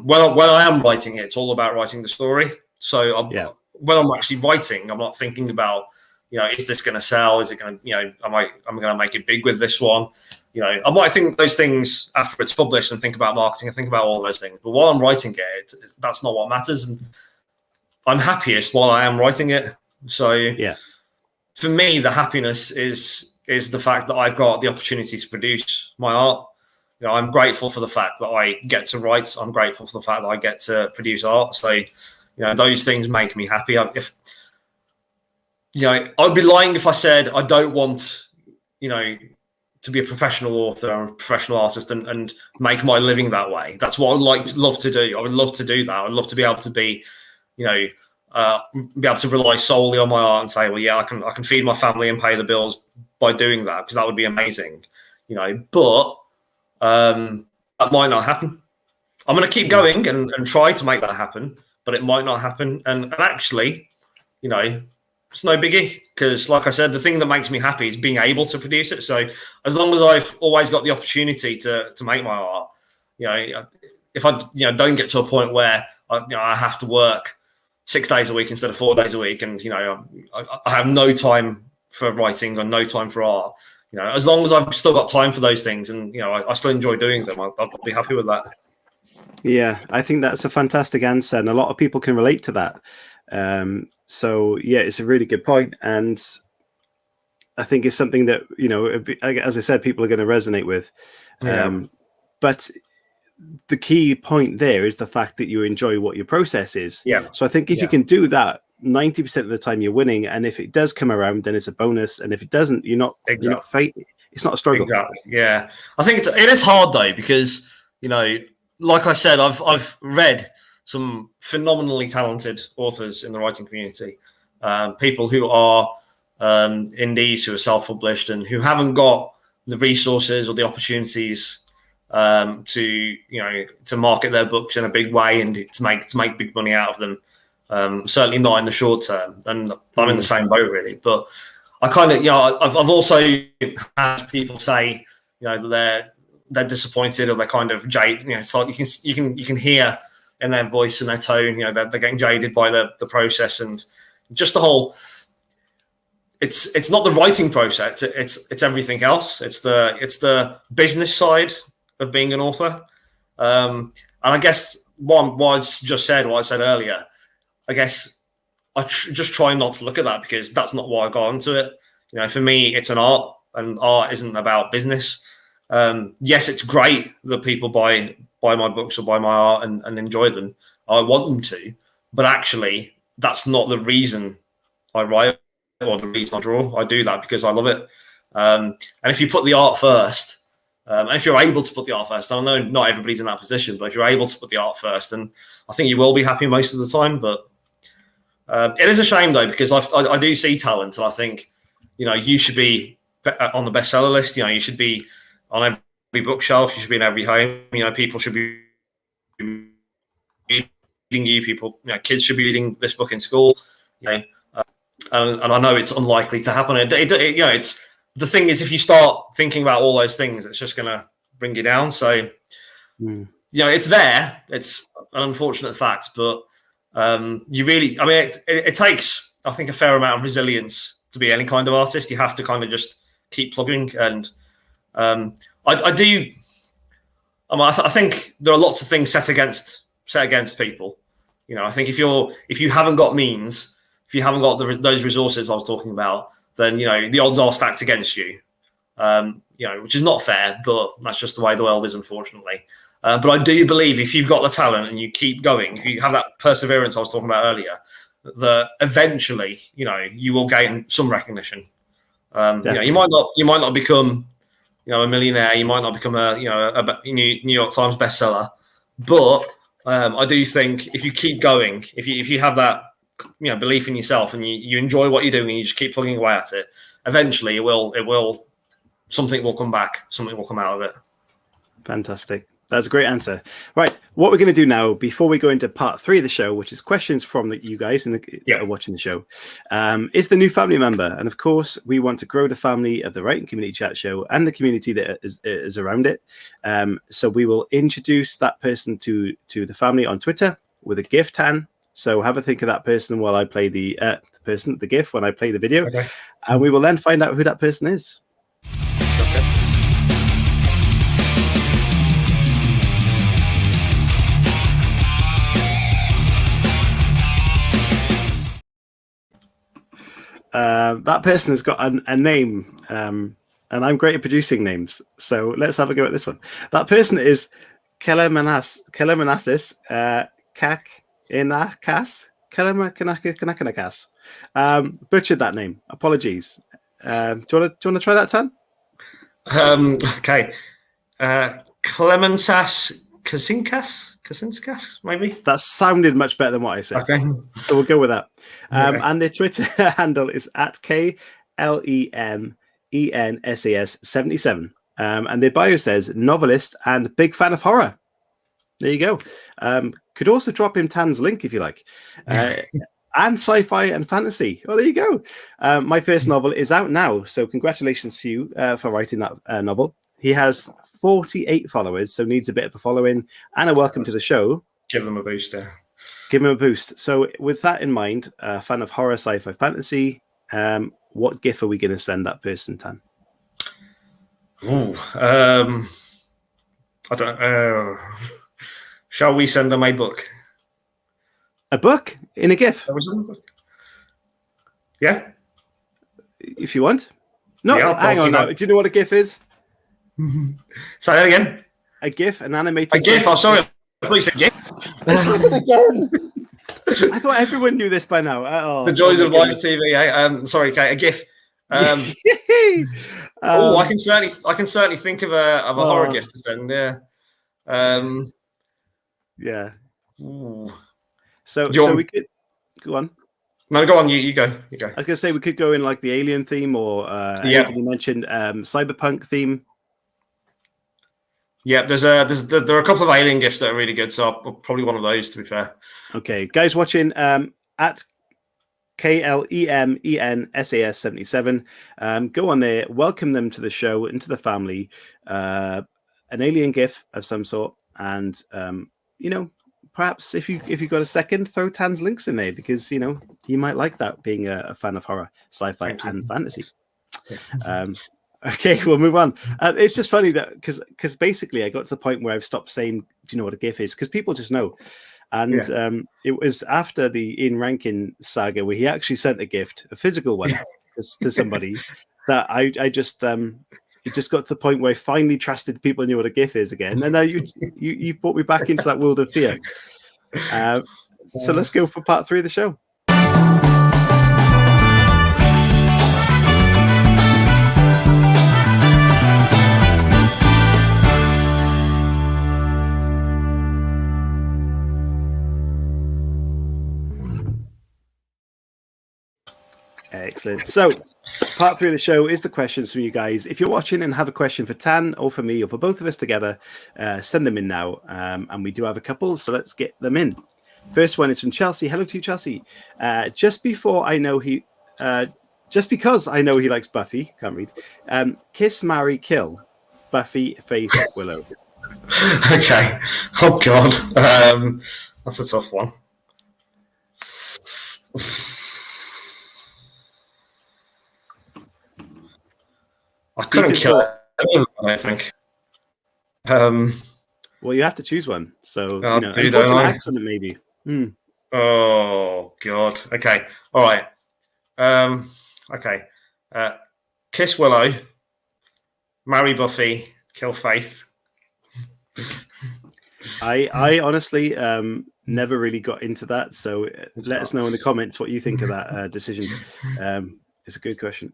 when I am writing it, it's all about writing the story. So when I'm actually writing, I'm not thinking about, you know, is this going to sell? Is it going to, you know, am I going to make it big with this one? You know, I might think those things after it's published and think about marketing and think about all those things. But while I'm writing it, that's not what matters. And I'm happiest while I am writing it. So for me, the happiness is the fact that I've got the opportunity to produce my art. You know, I'm grateful for the fact that I get to write. I'm grateful for the fact that I get to produce art. So, you know, those things make me happy. I'd be lying if I said I don't want, you know, to be a professional author or a professional artist and make my living that way. That's what I'd love to do. I would love to do that. I'd love to be able to be, you know, be able to rely solely on my art and say, well, yeah, I can feed my family and pay the bills by doing that, because that would be amazing, you know. But that might not happen. I'm going to keep going and try to make that happen, but it might not happen. And actually, you know, it's no biggie, because like I said, the thing that makes me happy is being able to produce it. So as long as I've always got the opportunity to make my art, you know, if I don't get to a point where I have to work 6 days a week instead of 4 days a week, and you know I have no time for writing or no time for art, you know, as long as I've still got time for those things and you know I still enjoy doing them, I'll be happy with that. Yeah, I think that's a fantastic answer, and a lot of people can relate to that. So yeah, it's a really good point, and I think it's something that, you know, as I said, people are going to resonate with. But the key point there is the fact that you enjoy what your process is. Yeah. So I think if you can do that 90% of the time, you're winning, and if it does come around, then it's a bonus, and if it doesn't, you're not fighting. It's not a struggle. Exactly. Yeah, I think it is hard though, because you know, like I said, I've read some phenomenally talented authors in the writing community, people who are indies, who are self-published, and who haven't got the resources or the opportunities to market their books in a big way and to make big money out of them. Certainly not in the short term, and I'm in the same boat really. But I kind of, you know, I've also had people say, you know, that they're disappointed or they're kind of jaded. You know, it's like you can hear in their voice and their tone, you know, they're getting jaded by the process, and just the whole. It's not the writing process. It's everything else. It's the business side of being an author. And I guess what I just said, what I said earlier, I guess I just try not to look at that, because that's not why I got into it. You know, for me, it's an art, and art isn't about business. Yes, it's great that people buy my books or buy my art and enjoy them. I want them to, but actually, that's not the reason I write or the reason I draw. I do that because I love it. And if you put the art first, and if you're able to put the art first, I know not everybody's in that position, but if you're able to put the art first, then I think you will be happy most of the time. But it is a shame though, because I do see talent, and I think, you know, you should be on the bestseller list. You know, you should be on every bookshelf. You should be in every home. You know, people should be reading you. People, you know, kids should be reading this book in school. You know, and I know it's unlikely to happen. You know, it's the thing is, if you start thinking about all those things, it's just going to bring you down. So, you know, it's there. It's an unfortunate fact, but you really, I mean, it takes, I think, a fair amount of resilience to be any kind of artist. You have to kind of just keep plugging. And I I think there are lots of things set against people. I think if you haven't got means, if you haven't got those resources I was talking about, then the odds are stacked against you. Which is not fair, but that's just the way the world is, unfortunately. But I do believe if you've got the talent and you keep going, if you have that perseverance I was talking about earlier, that eventually, you will gain some recognition. You might not become, a millionaire. You might not become a New York Times bestseller, but I do think if you keep going, if you have that belief in yourself and you enjoy what you're doing and you just keep plugging away at it, eventually it will something will come back, something will come out of it. Fantastic. That's a great answer. Right, what we're going to do now, before we go into part 3 of the show, which is questions from you guys that are watching the show, is the new family member. And of course, we want to grow the family of the Writing Community Chat Show and the community that is around it. So we will introduce that person to the family on Twitter with a GIF, Tan. So have a think of that person while I play the GIF when I play the video. Okay. And we will then find out who that person is. That person has got a name, and I'm great at producing names. So let's have a go at this one. That person is Kelemanassis Kanakas. Butchered that name. Apologies. Do you want to try that, Tan? Okay. Clemensas Kasinkas, maybe? That sounded much better than what I said. Okay. So we'll go with that. Okay. And their Twitter handle is at KLEMENSAS77. And their bio says novelist and big fan of horror. There you go. Could also drop him Tan's link if you like. And sci-fi and fantasy. Well, there you go. My first novel is out now. So congratulations to you for writing that novel. He has 48 followers, so needs a bit of a following and a welcome to the show. Give them a boost there. Give him a boost. So with that in mind, fan of horror, sci-fi, fantasy, what GIF are we going to send that person, Tan? I don't know. Shall we send them a book? A book in a GIF? Yeah. If you want. No, yeah, hang on now. Do you know what a GIF is? Say that again. A GIF, an animated. A GIF. I'm sorry. I thought you said GIF. Let's have it again. I thought everyone knew this by now. The joys of live TV. Sorry, Kate. A GIF. I can certainly think of a horror GIF to send. Yeah. Yeah. Ooh. So we could go on. No, go on. You go. You go. I was gonna say we could go in like the alien theme or anything you mentioned, cyberpunk theme. Yeah, there are a couple of alien GIFs that are really good, so I'll probably one of those, to be fair. Okay, guys watching at KLEMENSAS77, go on there, welcome them to the show, into the family, an alien GIF of some sort, and perhaps if you got a second, throw Tan's links in there because you might like that, being a fan of horror, sci-fi, and fantasy. Okay, we'll move on. It's just funny that because basically I got to the point where I've stopped saying, "Do you know what a GIF is?" Because people just know. And it was after the Ian Rankin saga where he actually sent a gift, a physical one, to somebody that I just it just got to the point where I finally trusted people knew what a GIF is again. And now you brought me back into that world of fear. So let's go for part 3 of the show. Excellent. So, part 3 of the show is the questions from you guys. If you're watching and have a question for Tan or for me or for both of us together, send them in now. And we do have a couple, so let's get them in. First one is from Chelsea. Hello to you, Chelsea. Just because I know he likes Buffy, can't read. Kiss, marry, kill. Buffy, Faith, Willow. Okay. Oh God, that's a tough one. I couldn't kill it, I don't think. Well, you have to choose one. So, Oh, don't unfortunate I? accident, maybe. Oh, God. Okay. All right. Okay. Kiss Willow, marry Buffy, kill Faith. I honestly never really got into that. So let us know in the comments what you think of that decision. It's a good question.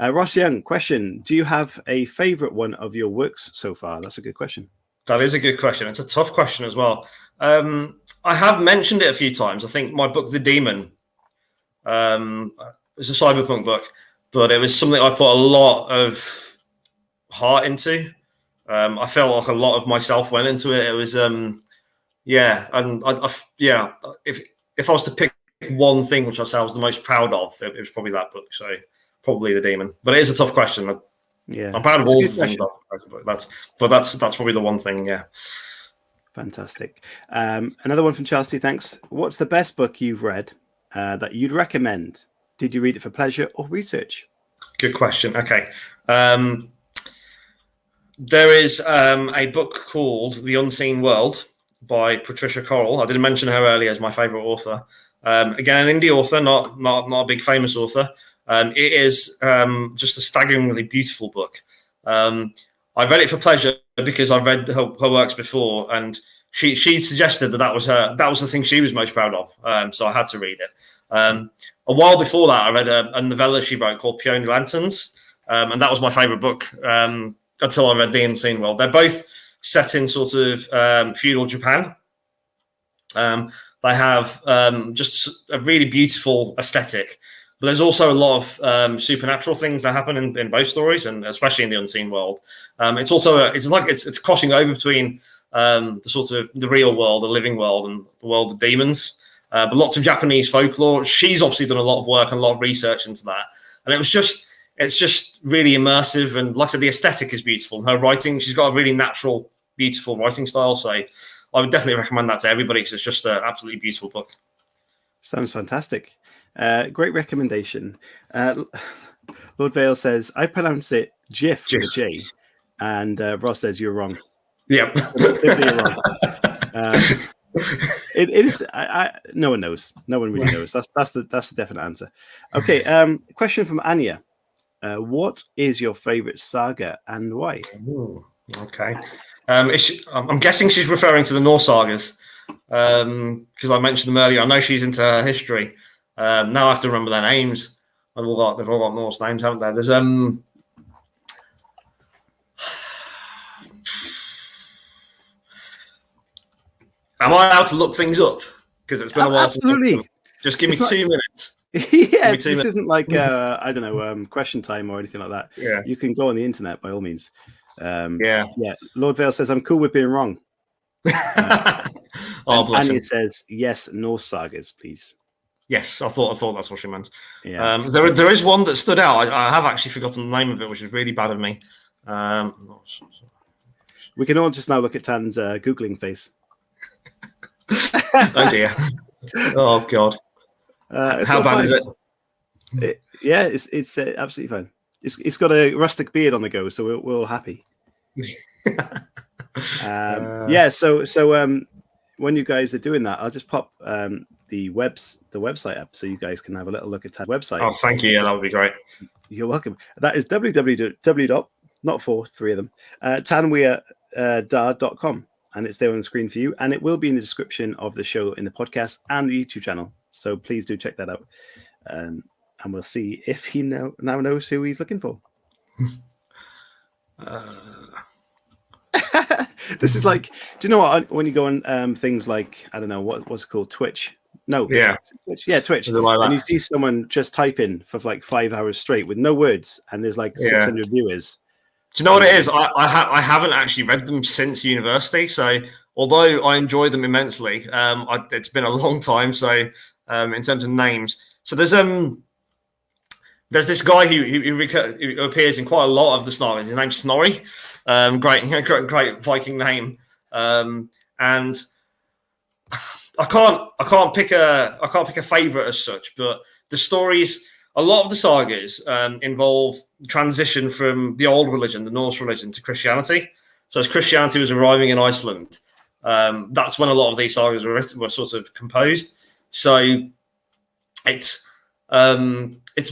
Ross Young, question: do you have a favorite one of your works so far? That's a good question. That is a good question. It's a tough question as well. I have mentioned it a few times. I think my book, The Demon, it's a cyberpunk book, but it was something I put a lot of heart into. I felt like a lot of myself went into it. It was, yeah, and yeah. If I was to pick one thing which I say I was the most proud of, it was probably that book. So probably The Demon. But it is a tough question. Yeah, I'm proud of all the things. That's probably the one thing. Yeah. Fantastic. Another one from Chelsea. Thanks. What's the best book you've read that you'd recommend? Did you read it for pleasure or research? Good question. Okay. There is a book called The Unseen World by Patricia Corral. I didn't mention her earlier as my favorite author. Again, an indie author, not a big famous author. It is just a staggeringly beautiful book. I read it for pleasure because I've read her works before, and she suggested that was the thing she was most proud of. So I had to read it. A while before that, I read a novella she wrote called Peony Lanterns, and that was my favorite book until I read The Unseen World. They're both set in sort of feudal Japan. They have just a really beautiful aesthetic, but there's also a lot of supernatural things that happen in both stories, and especially in The Unseen World. It's also it's crossing over between the sort of the real world, the living world, and the world of demons. But lots of Japanese folklore. She's obviously done a lot of work and a lot of research into that, and it's just really immersive. And like I said, the aesthetic is beautiful. Her writing, she's got a really natural, beautiful writing style. So I would definitely recommend that to everybody because it's just an absolutely beautiful book. Sounds fantastic. Great recommendation. Lord Vale says, I pronounce it Jiff with a J. And Ross says, you're wrong. Yeah. Simply you're wrong. It is. No one knows. No one really knows. That's the definite answer. Okay. Question from Anya. What is your favorite saga and why? Ooh, okay. I'm guessing she's referring to the Norse sagas because I mentioned them earlier. I know she's into her history. Now I have to remember their names. They've all got Norse names, haven't they? There's Am I allowed to look things up? Because it's been a while. Absolutely. Just give me 2 minutes. Yeah, this isn't like I don't know, question time or anything like that. Yeah, you can go on the internet by all means. Yeah. Lord Vale says I'm cool with being wrong. Anya says yes, Norse sagas, please. Yes, I thought that's what she meant. Yeah. There is one that stood out. I have actually forgotten the name of it, which is really bad of me. We can all just now look at Tan's Googling face. Oh dear. Oh God. How bad is it? Yeah, it's absolutely fine. It's got a rustic beard on the go, so we're all happy. Yeah. So when you guys are doing that, I'll just pop the website up so you guys can have a little look at Tan's website. Oh, thank you. Yeah, that would be great. You're welcome. That is www. Not for three of them. TANWEER.com. And it's there on the screen for you. And it will be in the description of the show in the podcast and the YouTube channel. So please do check that out. And we'll see if he now knows who he's looking for. This is like, do you know what? When you go on things like, I don't know, what's it called? Twitch. No. Yeah. Twitch. Yeah, Twitch. Like and you see someone just typing for like 5 hours straight with no words. And there's like 600 viewers. Do you know what it is? I haven't actually read them since university. So although I enjoy them immensely, it's been a long time. So in terms of names, so there's this guy who appears in quite a lot of the sagas. His name's Snorri. Great Viking name. And I can't pick a favorite as such, but the stories. A lot of the sagas involve transition from the old religion, the Norse religion, to Christianity. So as Christianity was arriving in Iceland, that's when a lot of these sagas were sort of composed. So it's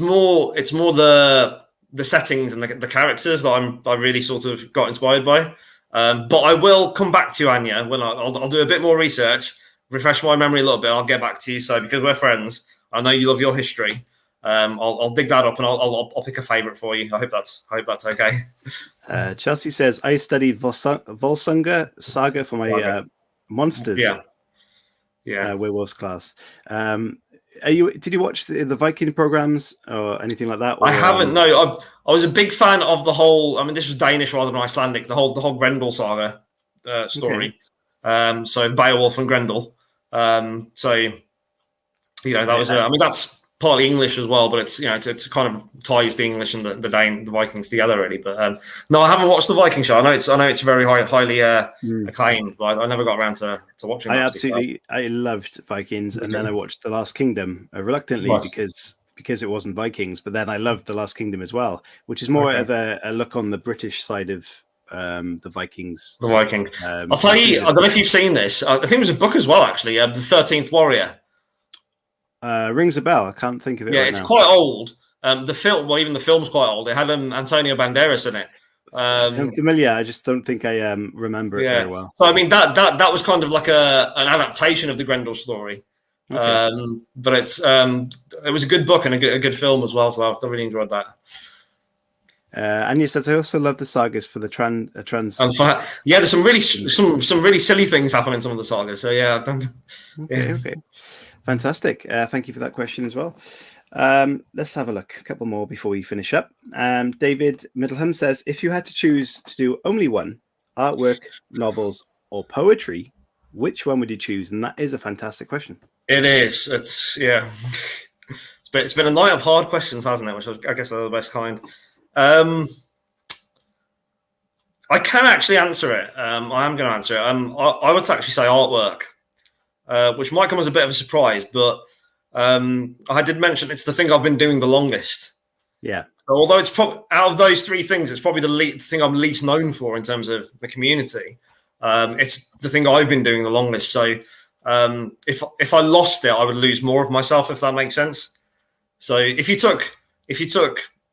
more the settings and the characters that I really sort of got inspired by. But I will come back to you, Anya, when I'll do a bit more research, refresh my memory a little bit. I'll get back to you. So because we're friends, I know you love your history. I'll dig that up and I'll pick a favorite for you. I hope that's okay. Chelsea says, I studied Volsunga saga for my monsters. Werewolves class. Did you watch the Viking programs or anything like that? Or, I haven't. No, I was a big fan of the whole. I mean, this was Danish rather than Icelandic. The whole Grendel saga story. Okay. So Beowulf and Grendel. So that was. I mean, that's partly English as well, but it's it's kind of ties the English and the Vikings together really. But no, I haven't watched the Viking show. I know it's very highly acclaimed, but I never got around to watching. I loved Vikings, and then I watched The Last Kingdom reluctantly because it wasn't Vikings. But then I loved The Last Kingdom as well, which is more of a look on the British side of the Vikings. The Viking. I'll tell you. I don't know if you've seen this. I think it was a book as well, actually. The 13th Warrior. Rings a bell. I can't think of it. Yeah, it's quite old. The film, even the film's quite old. It had Antonio Banderas in it. I'm familiar. I just don't think I remember it very well. So I mean that was kind of like an adaptation of the Grendel story. Okay. But it was a good book and a good film as well. So I really enjoyed that. Anya says, I also love the sagas for the trans. There's some really silly things happen in some of the sagas. So yeah. Okay. Fantastic. Thank you for that question as well. Let's have a look. A couple more before we finish up. David Middleham says, if you had to choose to do only one, artwork, novels, or poetry, which one would you choose? And that is a fantastic question. It is. It's been a night of hard questions, hasn't it? Which I guess are the best kind. I can actually answer it. I am going to answer it. I would actually say artwork. Which might come as a bit of a surprise, but I did mention it's the thing I've been doing the longest. Yeah. Although it's out of those three things, it's probably the thing I'm least known for in terms of the community. It's the thing I've been doing the longest. So if I lost it, I would lose more of myself, if that makes sense. So if you took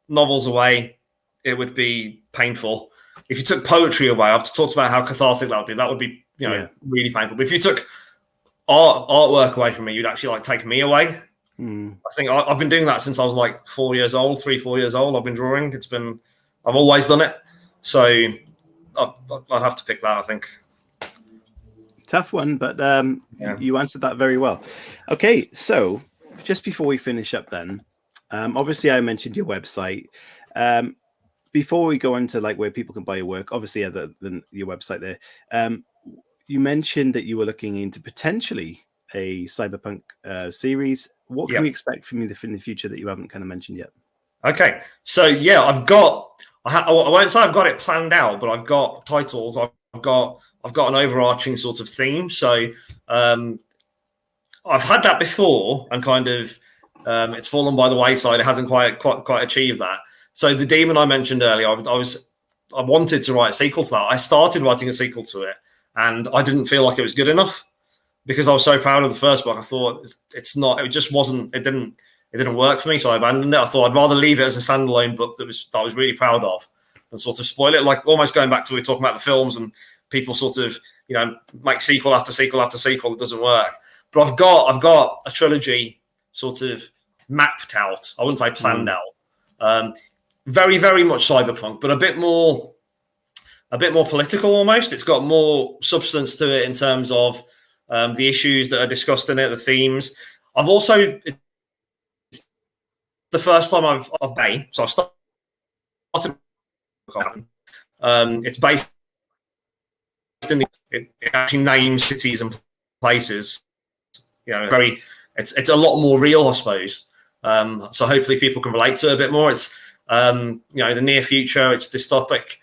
novels away, it would be painful. If you took poetry away, I've talked about how cathartic that would be really painful. But if you took artwork away from me, you'd actually take me away. I think I've been doing that since I was 4 years old, 3-4 years old. I've been drawing. I've always done it. So I'd have to pick that, I think. Tough one, but you answered that very well. Okay, so just before we finish up then, obviously I mentioned your website. Before we go into where people can buy your work, obviously other than your website there, you mentioned that you were looking into potentially a cyberpunk series. What can we expect from you in the future that you haven't kind of mentioned yet? Okay, so I won't say I've got it planned out, but I've got titles. I've got an overarching sort of theme. So I've had that before, and kind of it's fallen by the wayside. It hasn't quite achieved that. So the Demon I mentioned earlier, I wanted to write a sequel to that. I started writing a sequel to it, and I didn't feel like it was good enough because I was so proud of the first book. I thought it's not. It just wasn't. It didn't work for me, so I abandoned it. I thought I'd rather leave it as a standalone book that I was really proud of than sort of spoil it. Almost going back to we were talking about the films and people sort of make sequel after sequel after sequel that doesn't work. But I've got a trilogy sort of mapped out. I wouldn't say planned out. Very, very much cyberpunk, but a bit more political almost. It's got more substance to it in terms of the issues that are discussed in it, the themes. It's the first time I've Bay, so I've started. It's based in it actually names cities and places. It's a lot more real, I suppose. So hopefully people can relate to it a bit more. It's the near future. It's dystopic.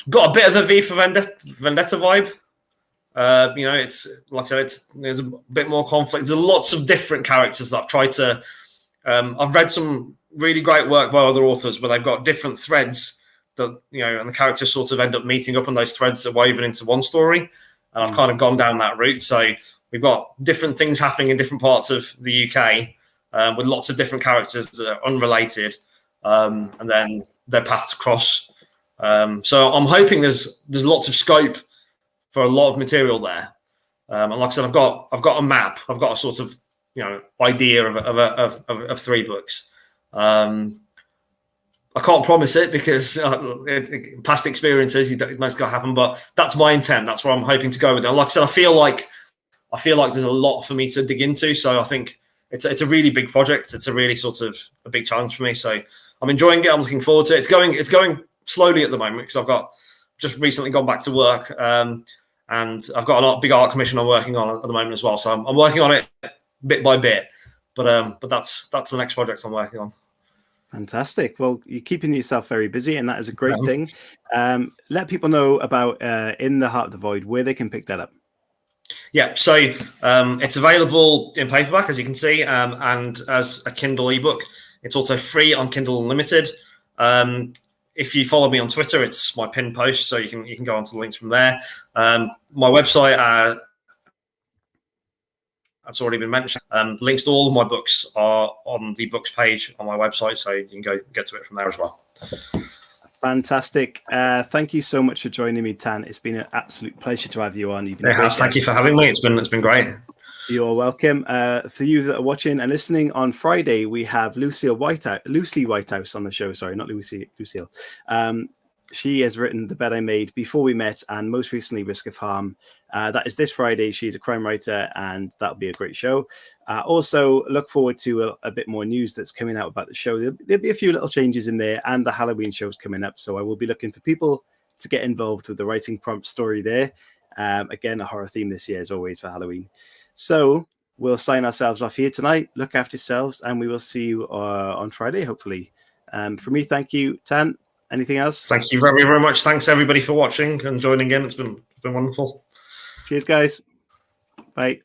Got a bit of a V for Vendetta vibe. It's like I said, there's a bit more conflict. There's lots of different characters that I've tried to. I've read some really great work by other authors where they've got different threads and the characters sort of end up meeting up, and those threads are woven into one story. And I've kind of gone down that route. So we've got different things happening in different parts of the UK with lots of different characters that are unrelated, and then their paths cross. So I'm hoping there's lots of scope for a lot of material there. And like I said, I've got a map. I've got a sort of idea of 3 books. I can't promise it because past experiences, most got to happen. But that's my intent. That's where I'm hoping to go with it. And like I said, I feel like there's a lot for me to dig into. So I think it's a really big project. It's a really sort of a big challenge for me. So I'm enjoying it. I'm looking forward to it. It's going slowly at the moment because I've just recently gone back to work, and I've got a big art commission I'm working on at the moment as well. So I'm working on it bit by bit. But that's the next project I'm working on. Fantastic. Well, you're keeping yourself very busy, and that is a great thing. Let people know about In the Heart of the Void, where they can pick that up. Yeah, so it's available in paperback, as you can see, and as a Kindle ebook. It's also free on Kindle Unlimited. If you follow me on Twitter, it's my pinned post, so you can go onto the links from there. My website, that's already been mentioned. Links to all of my books are on the books page on my website, so you can go get to it from there as well. Fantastic. Thank you so much for joining me, Tan. It's been an absolute pleasure to have you on. You've been Thank you for having me. It's been great. You're welcome. For you that are watching and listening, on Friday we have Lucy Whitehouse on the show. Sorry, not Lucille. She has written The Bed I Made, Before We Met, and most recently Risk of Harm. That is this Friday. She's a crime writer, and that'll be a great show. Also, look forward to a bit more news that's coming out about the show. There'll be a few little changes in there, and the Halloween show's coming up. So I will be looking for people to get involved with the writing prompt story there. Again, a horror theme this year, as always, for Halloween. So we'll sign ourselves off here tonight. Look after yourselves, and we will see you on Friday, hopefully. For me, thank you, Tan. Anything else? Thank you very, very much. Thanks, everybody, for watching and joining in. It's been wonderful. Cheers, guys. Bye.